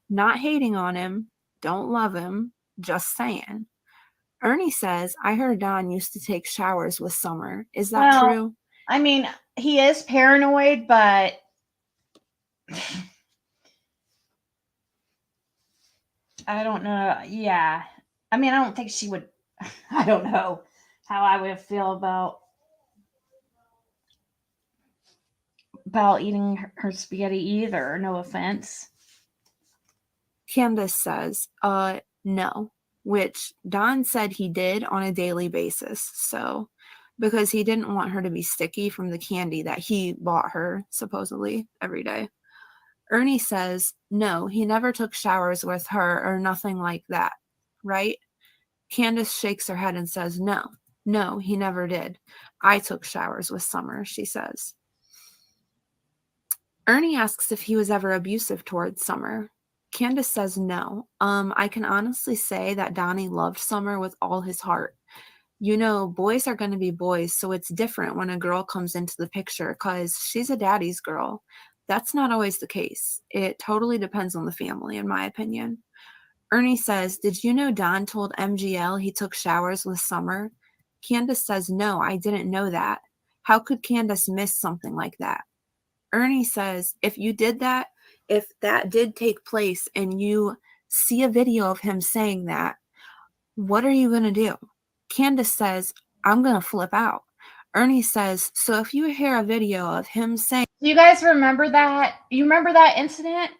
Not hating on him, don't love him, just saying. Ernie says, I heard Don used to take showers with Summer. Is that true? I mean, he is paranoid, but I don't know. Yeah. I mean, I don't think she would. I don't know how I would feel about eating her spaghetti either. No offense. Candace says, no, which Don said he did on a daily basis. So, because he didn't want her to be sticky from the candy that he bought her supposedly every day. Ernie says, no, he never took showers with her or nothing like that, right? Candace shakes her head and says, no, he never did. I took showers with Summer, she says. Ernie asks if he was ever abusive towards Summer. Candace says no. I can honestly say that Donnie loved Summer with all his heart. You know, boys are going to be boys, so it's different when a girl comes into the picture because she's a daddy's girl. That's not always the case. It totally depends on the family, in my opinion. Ernie says, did you know Don told MGL he took showers with Summer? Candace says, no, I didn't know that. How could Candace miss something like that? Ernie says, if that did take place and you see a video of him saying that, what are you going to do? Candace says, I'm going to flip out. Ernie says, so if you hear a video of him saying... Do you guys remember that? You remember that incident?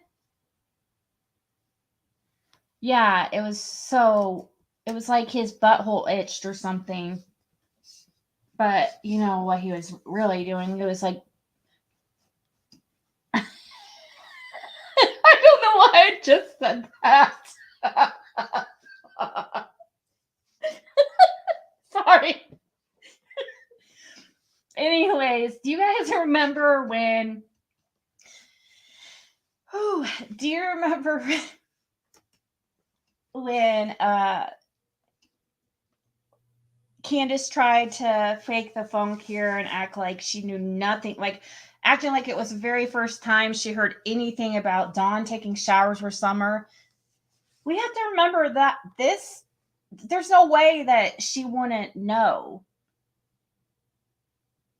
Yeah, it was like his butthole itched or something. But you know what he was really doing? It was like... I don't know why I just said that. Sorry. Anyways, do you guys remember when... do you remember when Candace tried to fake the phone cure and act like she knew nothing, like acting like it was the very first time she heard anything about Dawn taking showers with Summer? We have to remember that there's no way that she wouldn't know.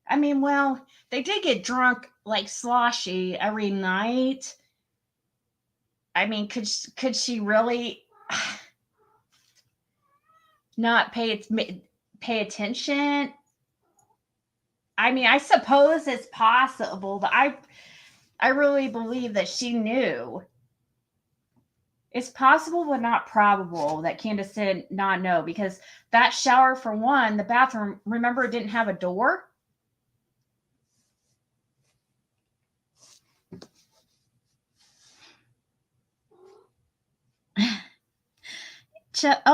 I mean, well, they did get drunk like sloshy every night. I mean, could she really not pay attention? I mean, I suppose it's possible, but I really believe that she knew. It's possible, but not probable that Candace did not know, because that shower, for one, the bathroom, remember, it didn't have a door.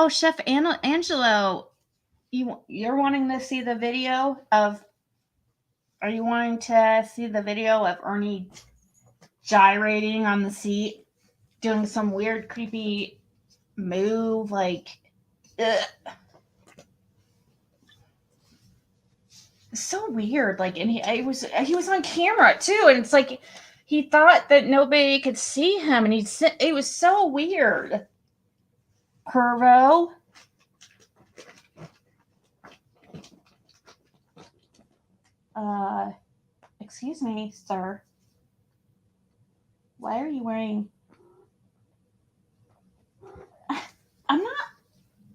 Chef Angelo, you're wanting to see the video of... Are you wanting to see the video of Ernie gyrating on the seat, doing some weird, creepy move, like... Ugh. So weird, like, and he was on camera too, and it's like he thought that nobody could see him, and it was so weird. Curvo. Excuse me, sir. Why are you wearing... I'm not...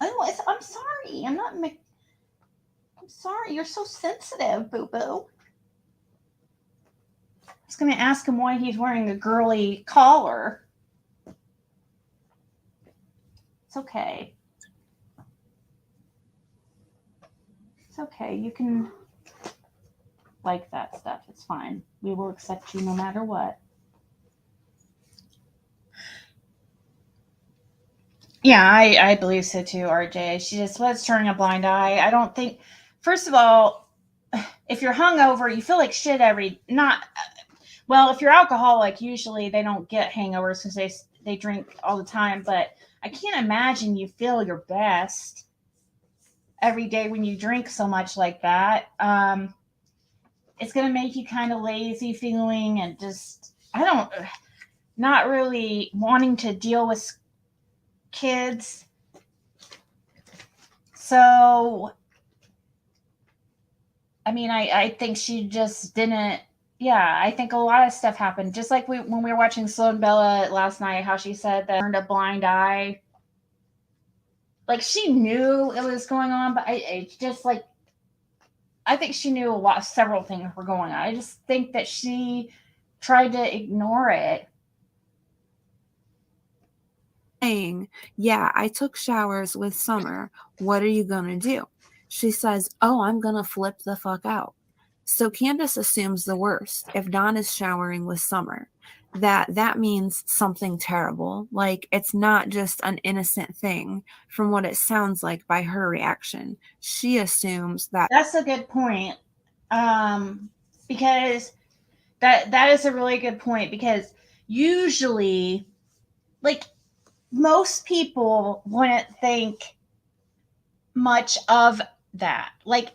I'm sorry. I'm sorry. You're so sensitive, boo-boo. I was going to ask him why he's wearing a girly collar. It's okay. It's okay. You can like that stuff. It's fine. We will accept you no matter what. Yeah, I believe so too, RJ. She just was turning a blind eye. I don't think first of all, if you're hungover, you feel like shit if you're alcoholic, usually they don't get hangovers because they drink all the time. But I can't imagine you feel your best every day when you drink so much like that. It's going to make you kind of lazy feeling and just, not really wanting to deal with kids. So, I mean, I think she just didn't, I think a lot of stuff happened. Just like when we were watching Sloan Bella last night, how she said that turned a blind eye. Like, she knew it was going on, but it's just like, I think she knew several things were going on. I just think that she tried to ignore it. Saying, yeah, I took showers with Summer. What are you going to do? She says, oh, I'm going to flip the fuck out. So Candace assumes the worst. If Dawn is showering with Summer, that means something terrible. Like, it's not just an innocent thing from what it sounds like by her reaction. She assumes that. That's a good point. Because that is a really good point, because usually, like, most people wouldn't think much of that. Like,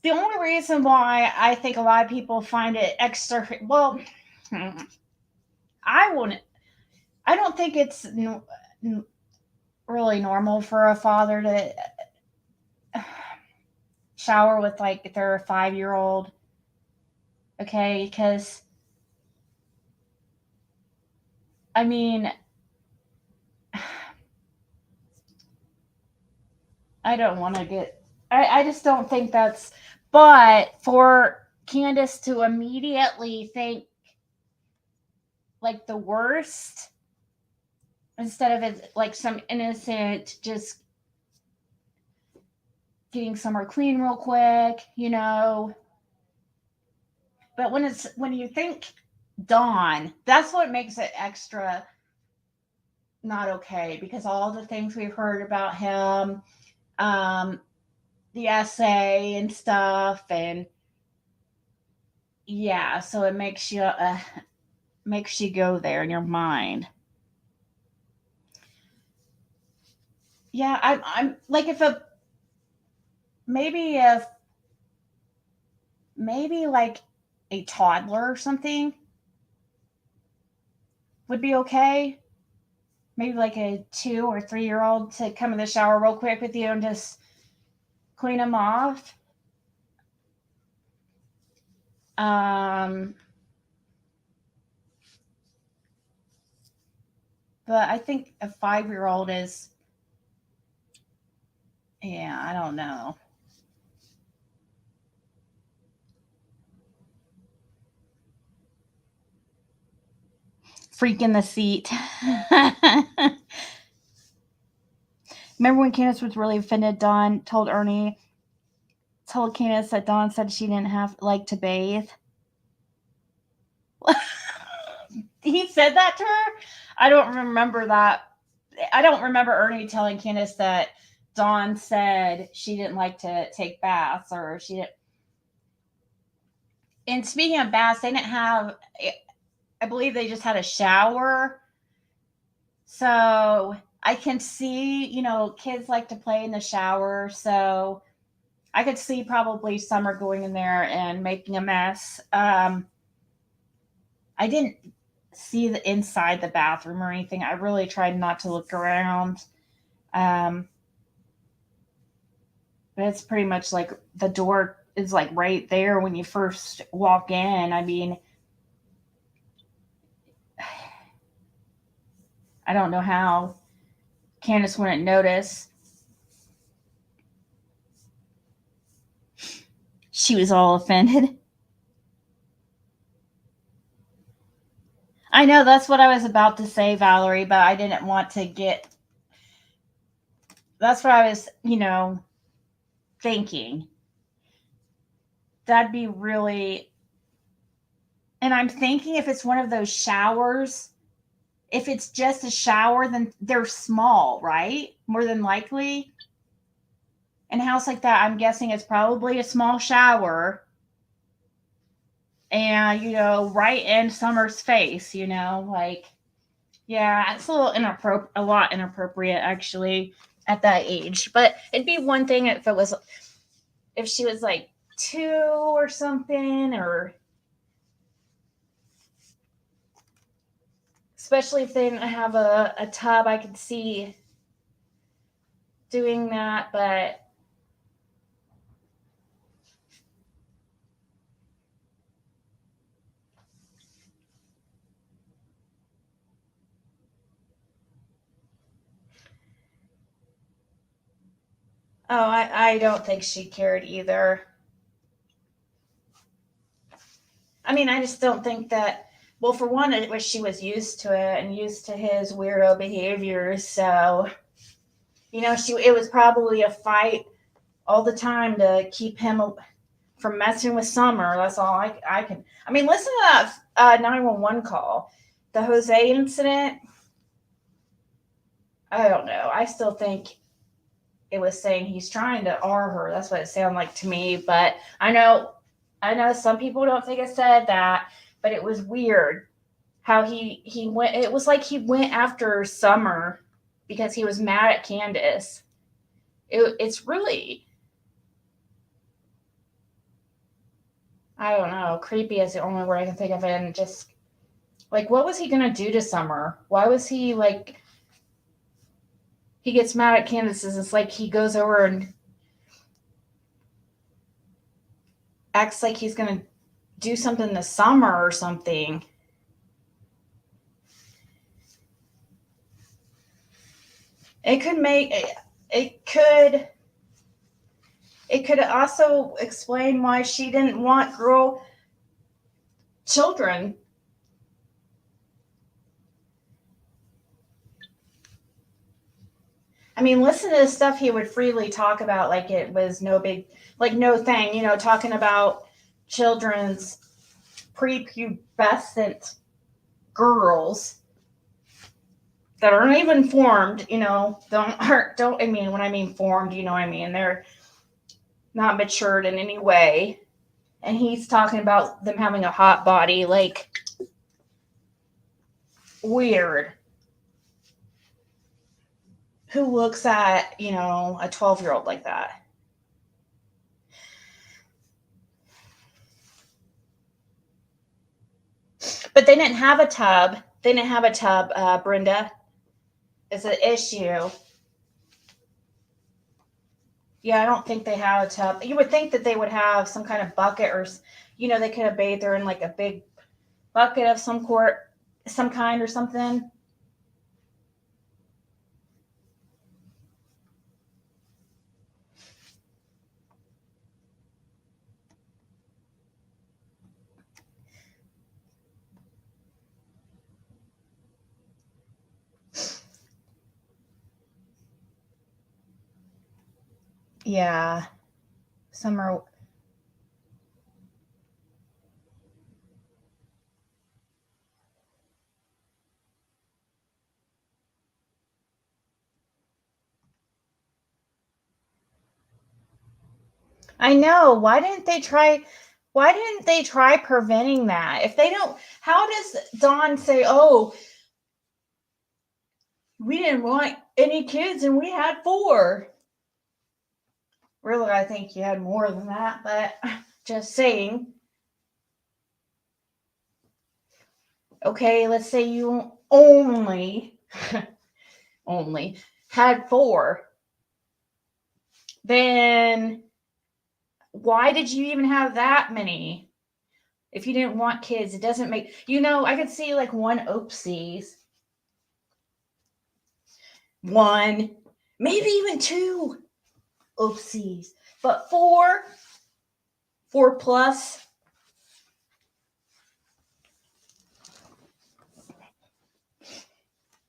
the only reason why I think a lot of people find it extra, I don't think it's really normal for a father to shower with, like, their 5-year-old. Okay, because, I mean, I don't want to get, I just don't think that's, but for Candace to immediately think like the worst instead of it like some innocent, just getting somewhere clean real quick, but when you think Dawn, that's what makes it extra not okay, because all the things we've heard about him, the essay and stuff, and so it makes you go there in your mind. I'm like, maybe like a toddler or something would be okay. Maybe like a 2 or 3-year-old to come in the shower real quick with you and just clean them off. But I think a 5-year-old is, I don't know. Freak in the seat. Remember when Candace was really offended? Dawn told Candace that Dawn said she didn't like to bathe. He said that to her? I don't remember that. I don't remember Ernie telling Candace that Dawn said she didn't like to take baths, or she didn't. And speaking of baths, they didn't have, I believe they just had a shower. So I can see, kids like to play in the shower. So I could see probably Summer going in there and making a mess. I didn't see the inside the bathroom or anything. I really tried not to look around. But it's pretty much like the door is like right there when you first walk in. I mean, I don't know how Candace wouldn't notice. She was all offended. I know, that's what I was about to say, Valerie, but I didn't want to get... That's what I was, thinking. That'd be really... And I'm thinking if it's one of those showers, if it's just a shower, then they're small, right? More than likely. in a house like that, I'm guessing it's probably a small shower. And, you know, right in Summer's face, you know, like, yeah, it's a little inappropriate, a lot inappropriate actually at that age. But it'd be one thing if she was like 2 or something, or especially if they didn't have a tub, I could see doing that, but I don't think she cared either. I mean, I just don't think that, well, for one, it was she was used to it and used to his weirdo behavior. So, you know, it was probably a fight all the time to keep him from messing with Summer. That's all I can. I mean, listen to that 911 call. The Jose incident. I don't know. I still think it was saying he's trying to R her. That's what it sounded like to me. But I know some people don't think it said that, but it was weird how he went. It was like he went after Summer because he was mad at Candace. It's really, I don't know, creepy is the only word I can think of. And just like, what was he gonna do to Summer? Why was he like? He gets mad at Candace. It's like he goes over and acts like he's gonna do something to Summer or something. It could also explain why she didn't want children. I mean, listen to the stuff he would freely talk about like it was no thing, you know, talking about children's prepubescent girls that aren't even formed, you know, I mean, when I mean formed, you know what I mean? They're not matured in any way. And he's talking about them having a hot body, like, weird. Who looks at, you know, a 12-year-old like that? But they didn't have a tub. Brenda. It's an issue. Yeah, I don't think they have a tub. You would think that they would have some kind of bucket, or, you know, they could have bathed her in like a big bucket of some kind or something. Yeah. Summer. I know. Why didn't they try preventing that? If they don't, how does Dawn say, oh, we didn't want any kids and we had 4? Really, I think you had more than that, but just saying. Okay, let's say you only had 4. Then why did you even have that many? If you didn't want kids, it doesn't make, you know, I could see like one oopsies. 1, maybe even 2 oopsies. But 4 plus.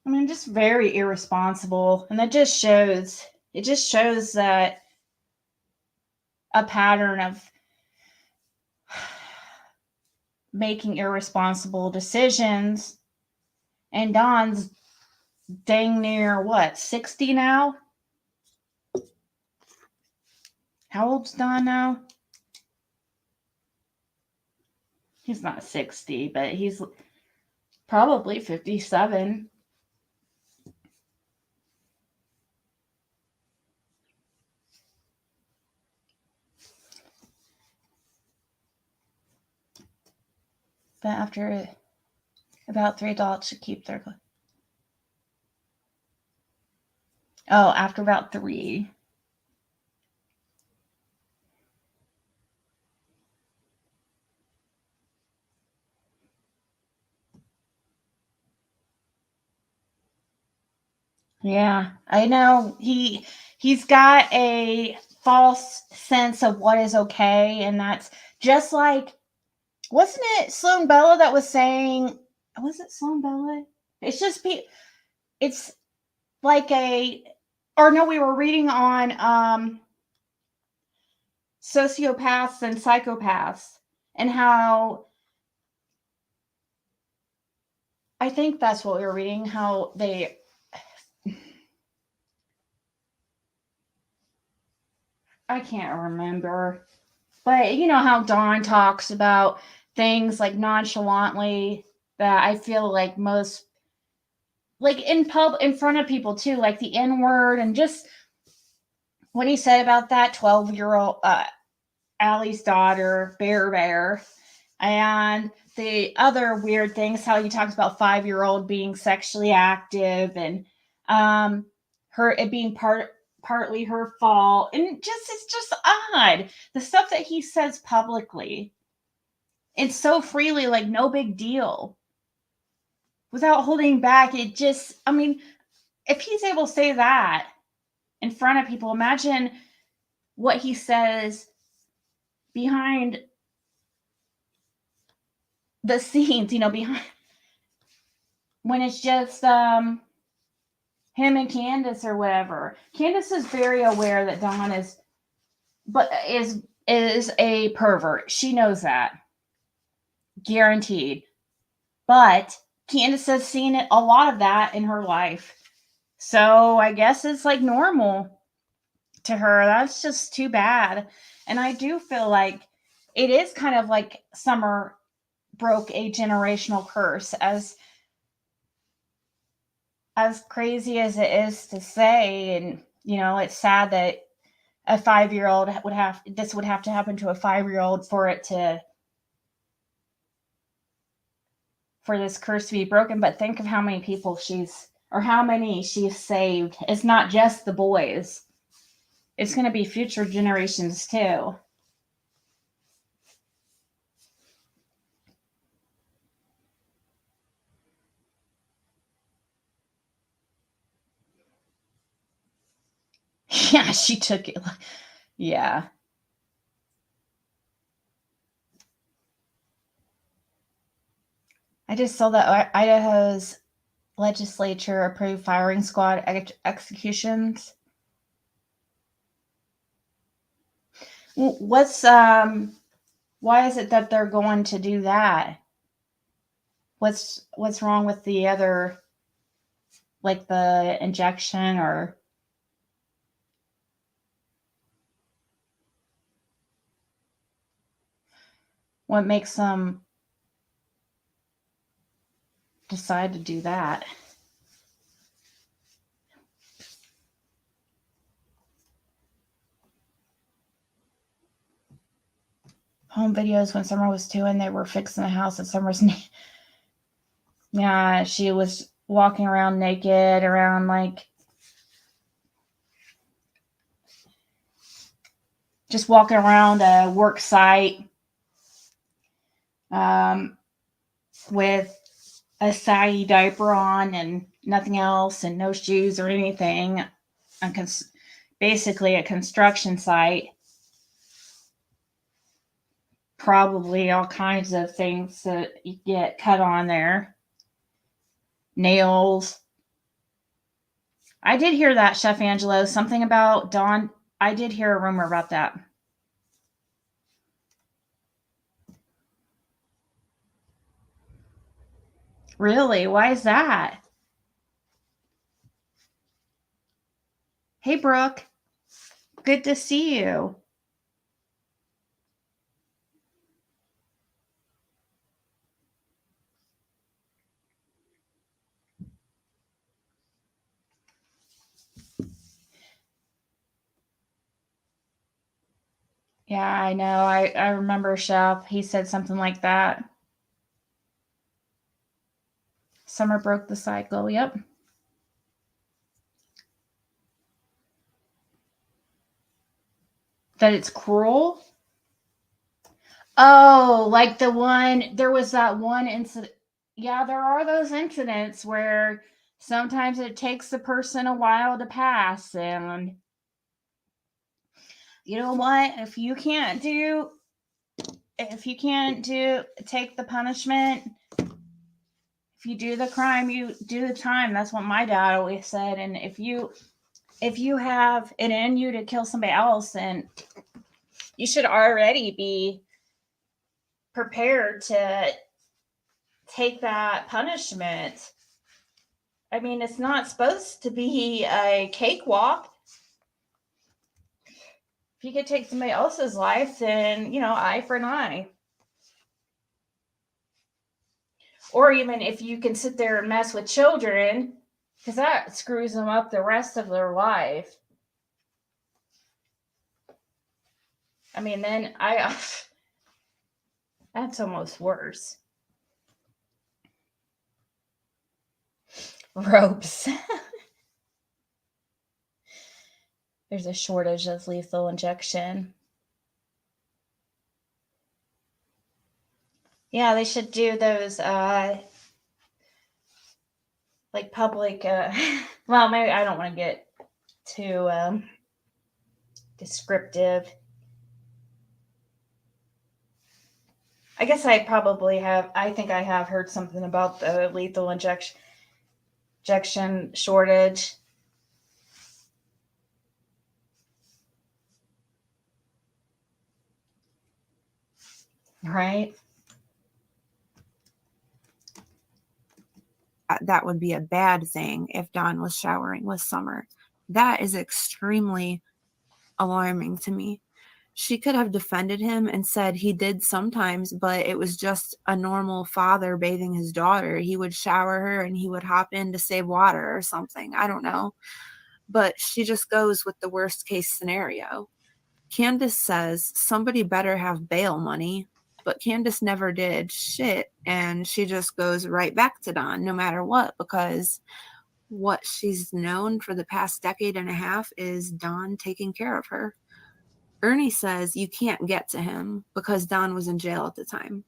I mean, just very irresponsible. And it just shows that a pattern of making irresponsible decisions. And Dawn's dang near 60 now? How old's Don now? He's not 60, but he's probably 57. But after about 3 adults should keep their... Oh, after about 3. Yeah, I know. He's got a false sense of what is okay, and that's just like, wasn't it Sloan Bella that was saying, was it Sloan Bella? It's just it's like or no, we were reading on sociopaths and psychopaths, and how, I think that's what we were reading, how they, I can't remember, but you know how Dawn talks about things like nonchalantly, that I feel like most, like in front of people too, like the N-word, and just what he said about that 12-year-old Allie's daughter, Bear, and the other weird things, how he talks about 5-year-old being sexually active, and her, it being partly her fault, and it's just odd, the stuff that he says publicly, it's so freely, like no big deal, without holding back. It just, I mean, if he's able to say that in front of people, imagine what he says behind the scenes, you know, behind, when it's just him and Candace or whatever. Candace is very aware that Dawn is a pervert. She knows that. Guaranteed. But Candace has seen a lot of that in her life. So I guess it's like normal to her. That's just too bad. And I do feel like it is kind of like Summer broke a generational curse, as crazy as it is to say. And you know, it's sad that a 5-year-old would have to happen to a 5-year-old for this curse to be broken. But think of how many people she's saved. It's not just the boys, it's going to be future generations too. Yeah, she took it. Yeah. I just saw that Idaho's legislature approved firing squad executions. What's why is it that they're going to do that? What's wrong with the other, like the injection, or what makes them decide to do that? Home videos when Summer was 2 and they were fixing the house, and Summer's yeah, she was walking around naked around, like, just walking around a work site with a saggy diaper on and nothing else, and no shoes or anything. Basically a construction site. Probably all kinds of things that you get cut on there. Nails. I did hear that, Chef Angelo. Something about Dawn. I did hear a rumor about that. Really? Why is that? Hey, Brooke. Good to see you. Yeah, I know. I remember Shep. He said something like that. Summer broke the cycle. Yep. That it's cruel. Oh, like there was that one incident. Yeah, there are those incidents where sometimes it takes the person a while to pass. And you know what? If you can't take the punishment, if you do the crime, you do the time. That's what my dad always said. And if you have it in you to kill somebody else, then you should already be prepared to take that punishment. I mean, it's not supposed to be a cakewalk. If you could take somebody else's life, then, eye for an eye. Or even if you can sit there and mess with children, because that screws them up the rest of their life. I mean, then that's almost worse. Ropes. There's a shortage of lethal injection. Yeah, they should do those, like public, well, maybe I don't want to get too descriptive. I guess I think I have heard something about the lethal injection shortage. Right? That would be a bad thing if Don was showering with Summer. That is extremely alarming to me. She could have defended him and said he did sometimes, but it was just a normal father bathing his daughter. He would shower her and he would hop in to save water or something. I don't know. But she just goes with the worst case scenario. Candace says somebody better have bail money, but Candace never did shit, and she just goes right back to Don no matter what, because what she's known for the past decade and a half is Don taking care of her. Ernie says you can't get to him because Don was in jail at the time.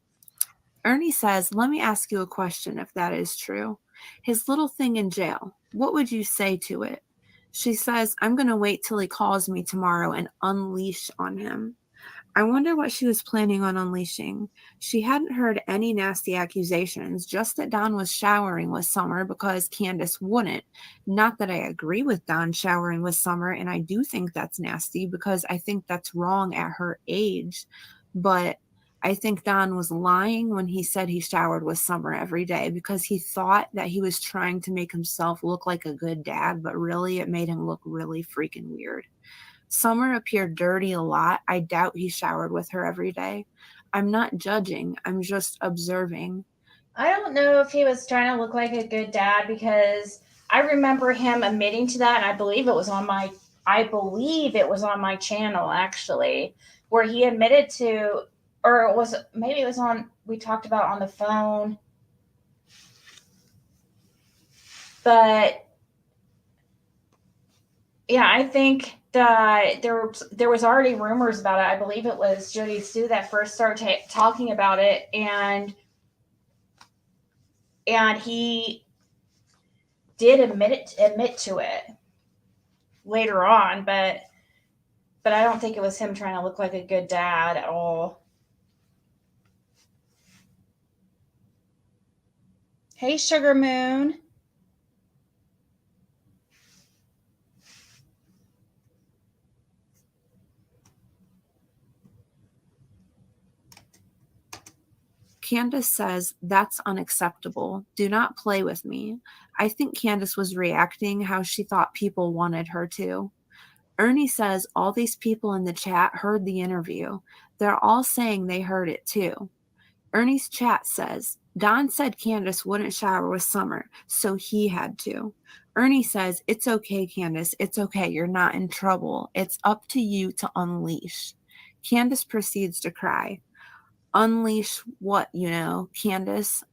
Ernie says, let me ask you a question if that is true. His little thing in jail, what would you say to it? She says, I'm going to wait till he calls me tomorrow and unleash on him. I wonder what she was planning on unleashing. She hadn't heard any nasty accusations, just that Don was showering with Summer because Candace wouldn't. Not that I agree with Don showering with Summer, and I do think that's nasty because I think that's wrong at her age. But I think Don was lying when he said he showered with Summer every day because he thought that he was trying to make himself look like a good dad, but really it made him look really freaking weird. Summer appeared dirty a lot. I doubt he showered with her every day. I'm not judging. I'm just observing. I don't know if he was trying to look like a good dad because I remember him admitting to that, and I believe it was on my channel actually, where he admitted to, or maybe it was on, we talked about on the phone. But yeah, I think that there was already rumors about it. I believe it was Jody Sue that first started talking about it, and he did admit to it later on, but I don't think it was him trying to look like a good dad at all. Hey, Sugar Moon. Candace says, that's unacceptable. Do not play with me. I think Candace was reacting how she thought people wanted her to. Ernie says all these people in the chat heard the interview. They're all saying they heard it too. Ernie's chat says, Don said Candace wouldn't shower with Summer, so he had to. Ernie says, it's okay, Candace. It's okay. You're not in trouble. It's up to you to unleash. Candace proceeds to cry. Unleash what you know, Candace.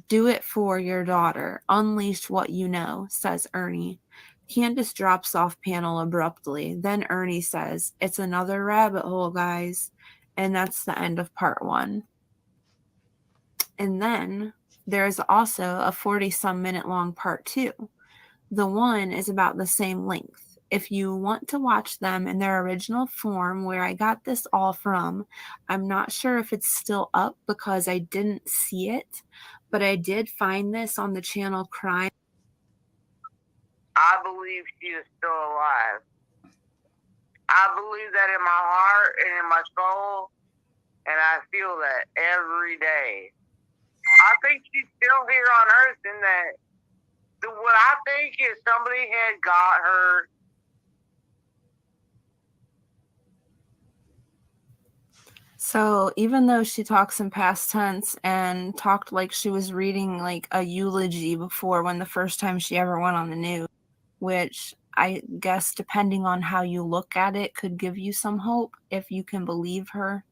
Do it for your daughter. Unleash what you know, says Ernie. Candace drops off panel abruptly. Then Ernie says, it's another rabbit hole, guys. And that's the end of part 1. And then there's also a 40-some minute long part 2. The one is about the same length. If you want to watch them in their original form, where I got this all from, I'm not sure if it's still up because I didn't see it, but I did find this on the channel Crime. I believe she is still alive. I believe that in my heart and in my soul, and I feel that every day. I think she's still here on Earth, and that what I think is somebody had got her. So even though she talks in past tense and talked like she was reading like a eulogy before when the first time she ever went on the news, which I guess depending on how you look at it could give you some hope if you can believe her.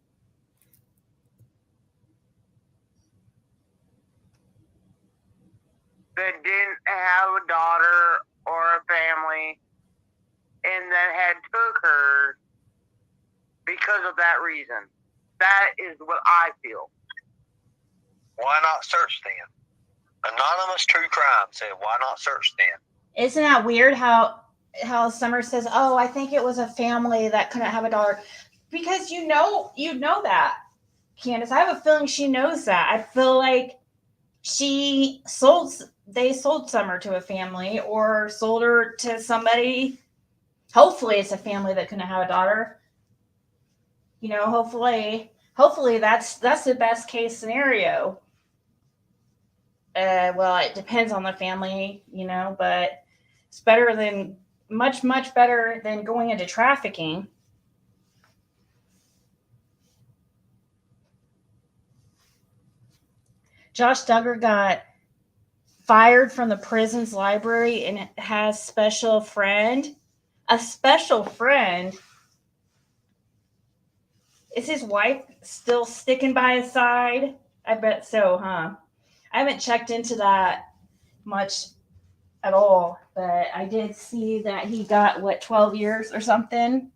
That didn't have a daughter or a family, and that had took her because of that reason. That is what I feel. Why not search then? Anonymous True Crime said, why not search then? Isn't that weird how Summer says, oh, I think it was a family that couldn't have a daughter? Because you know that, Candace. I have a feeling she knows that. I feel like they sold Summer to a family or sold her to somebody. Hopefully it's a family that couldn't have a daughter. You know, hopefully that's the best case scenario. Well, it depends on the family, you know, but it's better than much better than going into trafficking. Josh Duggar got fired from the prison's library and has a special friend. Is his wife still sticking by his side? I bet so, huh? I haven't checked into that much at all, but I did see that he got, 12 years or something?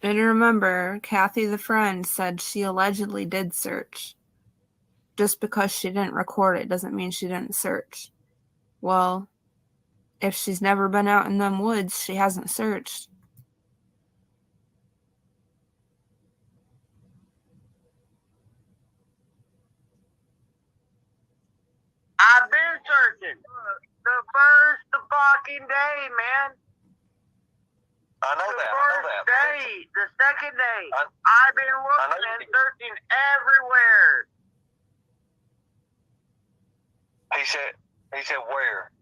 And remember, Kathy the friend said she allegedly did search. Just because she didn't record it doesn't mean she didn't search. Well, if she's never been out in them woods, she hasn't searched. I've been searching. The first fucking day, man. I know the that. first day, the second day. I've been looking and searching everywhere. He said where?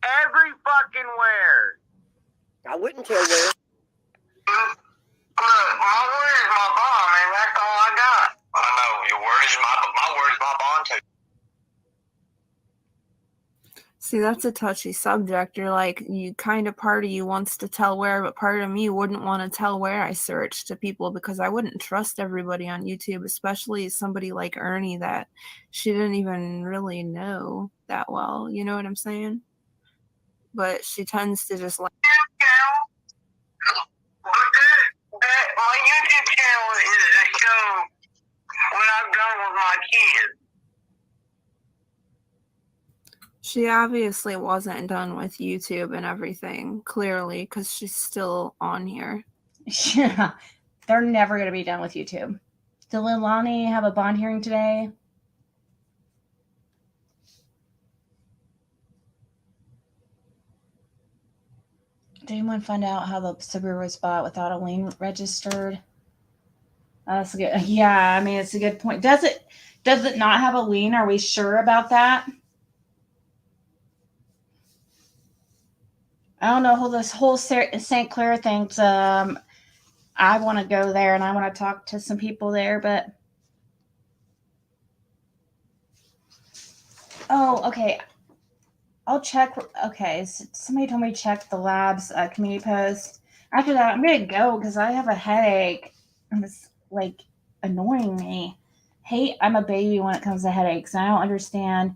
Every fucking where. I wouldn't tell where. Look, my word is my bond, man. That's all I got. I know. Your word is my word is my bond too. See, that's a touchy subject. You're like, part of you wants to tell where, but part of me wouldn't want to tell where I searched to people because I wouldn't trust everybody on YouTube, especially somebody like Ernie that she didn't even really know that well. You know what I'm saying? But she tends to just like. My YouTube channel is a show when I'm done with my kids. She obviously wasn't done with YouTube and everything, clearly, because she's still on here. Yeah, they're never going to be done with YouTube. Did Leilani have a bond hearing today? Did anyone find out how the Subaru was bought without a lien registered? That's good. Yeah, I mean, it's a good point. Does it not have a lien? Are we sure about that? I don't know who this whole St. Clair thinks. I want to go there and I want to talk to some people there, but. Oh, okay. I'll check. Okay, somebody told me to check the lab's community post. After that, I'm gonna go because I have a headache. And it's like annoying me. Hey, I'm a baby when it comes to headaches, and I don't understand.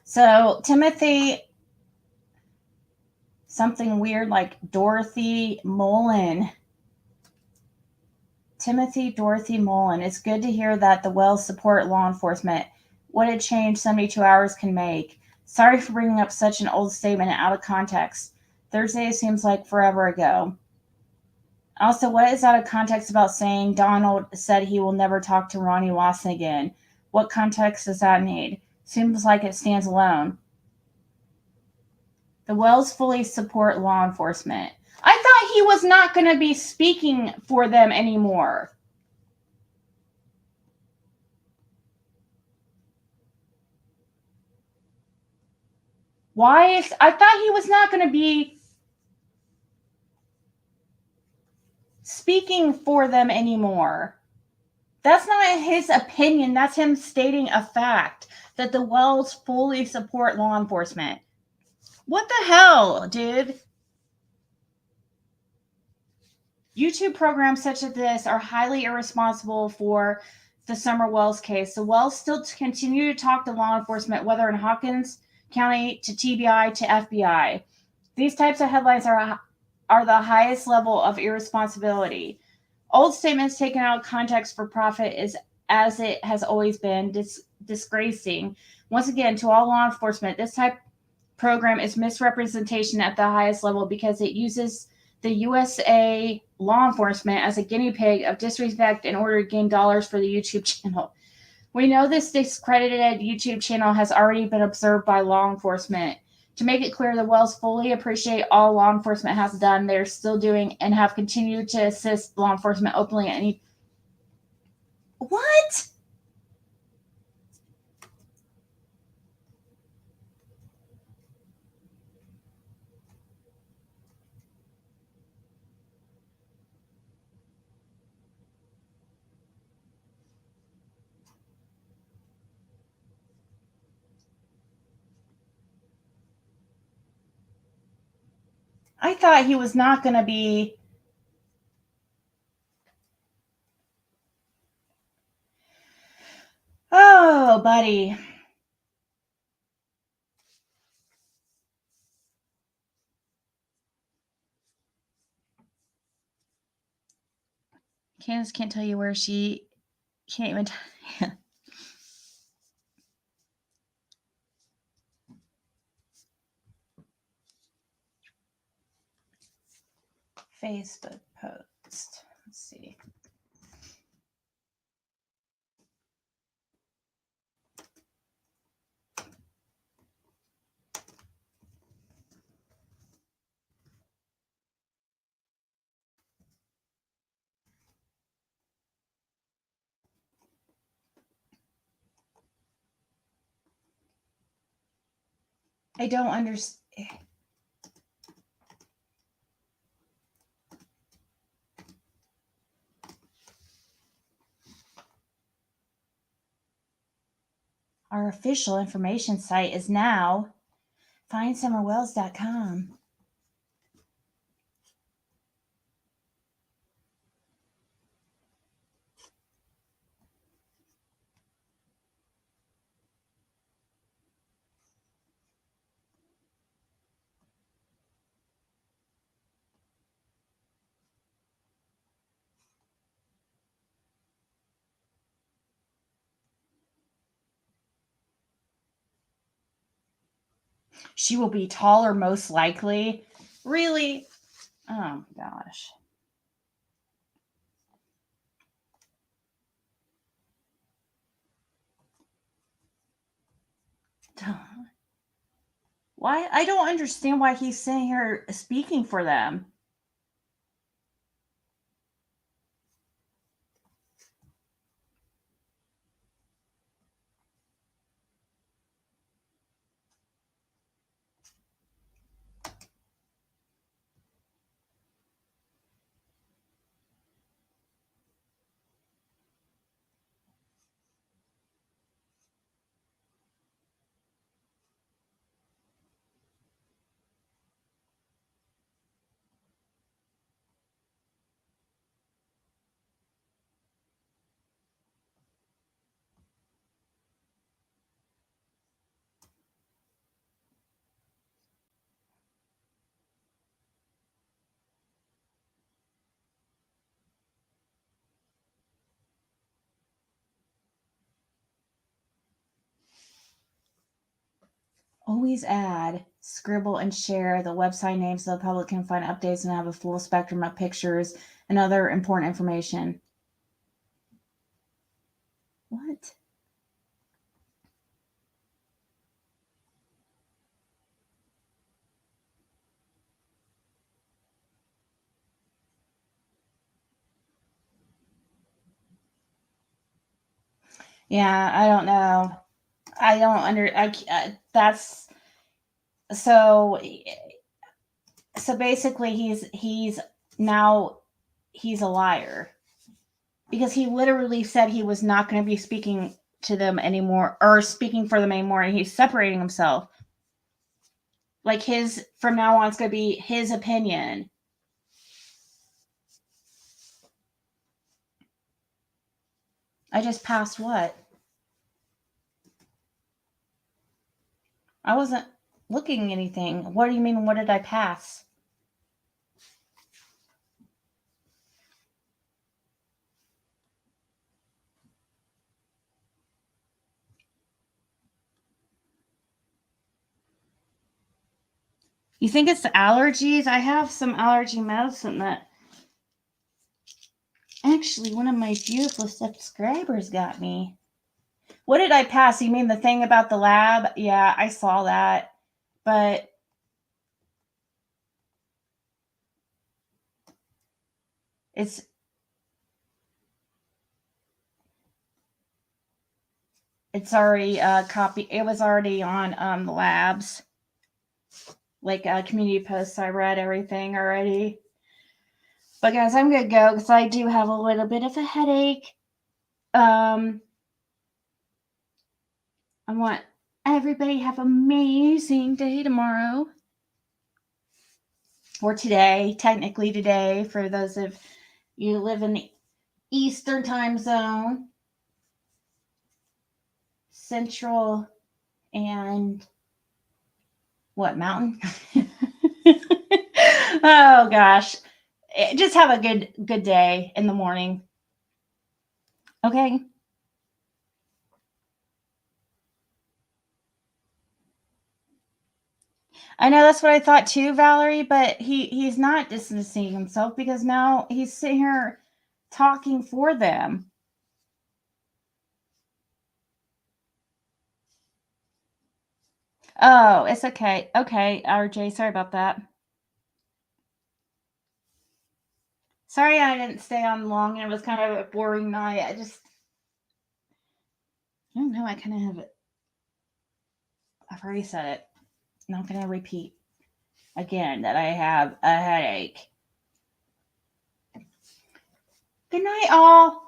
So Timothy, something weird like Dorothy Mullen. Timothy Dorothy Mullen. It's good to hear that the Wells support law enforcement. What a change 72 hours can make. Sorry for bringing up such an old statement out of context. Thursday seems like forever ago. Also, what is out of context about saying Donald said he will never talk to Ronnie Lawson again? What context does that need? Seems like it stands alone. The Wells fully support law enforcement. I thought he was not going to be speaking for them anymore. Why? I thought he was not going to be speaking for them anymore. That's not his opinion. That's him stating a fact that the Wells fully support law enforcement. What the hell, dude? YouTube programs such as this are highly irresponsible for the Summer Wells case. The Wells still continue to talk to law enforcement, whether in Hawkins County to TBI to FBI. These types of headlines are the highest level of irresponsibility. Old statements taken out of context for profit is, as it has always been, disgracing. Once again, to all law enforcement, this type of program is misrepresentation at the highest level because it uses the USA law enforcement as a guinea pig of disrespect in order to gain dollars for the YouTube channel. We know this discredited YouTube channel has already been observed by law enforcement. To make it clear, the Wells fully appreciate all law enforcement has done, they're still doing, and have continued to assist law enforcement openly at any... What? I thought he was not going to be... Oh, buddy. Candace can't tell you where she can't even... Facebook post. Let's see. I don't understand. Our official information site is now findsummerwells.com. She will be taller, most likely. Really? Oh, gosh. Why? I don't understand why he's sitting here speaking for them. Always add, scribble, and share the website name so the public can find updates and have a full spectrum of pictures and other important information. What? Yeah, I don't know. I don't that's so basically he's a liar, because he literally said he was not going to be speaking to them anymore or speaking for them anymore, and he's separating himself. Like from now on, it's going to be his opinion. I just passed what? I wasn't looking anything. What do you mean, what did I pass? You think it's the allergies? I have some allergy medicine that actually one of my beautiful subscribers got me. What did I pass? You mean the thing about the lab? Yeah, I saw that. But it's already copied. It was already on the labs. Like community posts, I read everything already. But guys, I'm gonna go because I do have a little bit of a headache. I want everybody to have an amazing day tomorrow. Or today, technically today, for those of you who live in the Eastern time zone, Central, and what, Mountain? Oh gosh, just have a good day in the morning. Okay. I know that's what I thought too, Valerie, but he's not distancing himself because now he's sitting here talking for them. Oh, it's okay. Okay, RJ, sorry about that. Sorry I didn't stay on long and it was kind of a boring night. I don't know, I kind of have it. I've already said it. I'm not going to repeat again that I have a headache. Good night, all.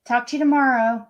Talk to you tomorrow.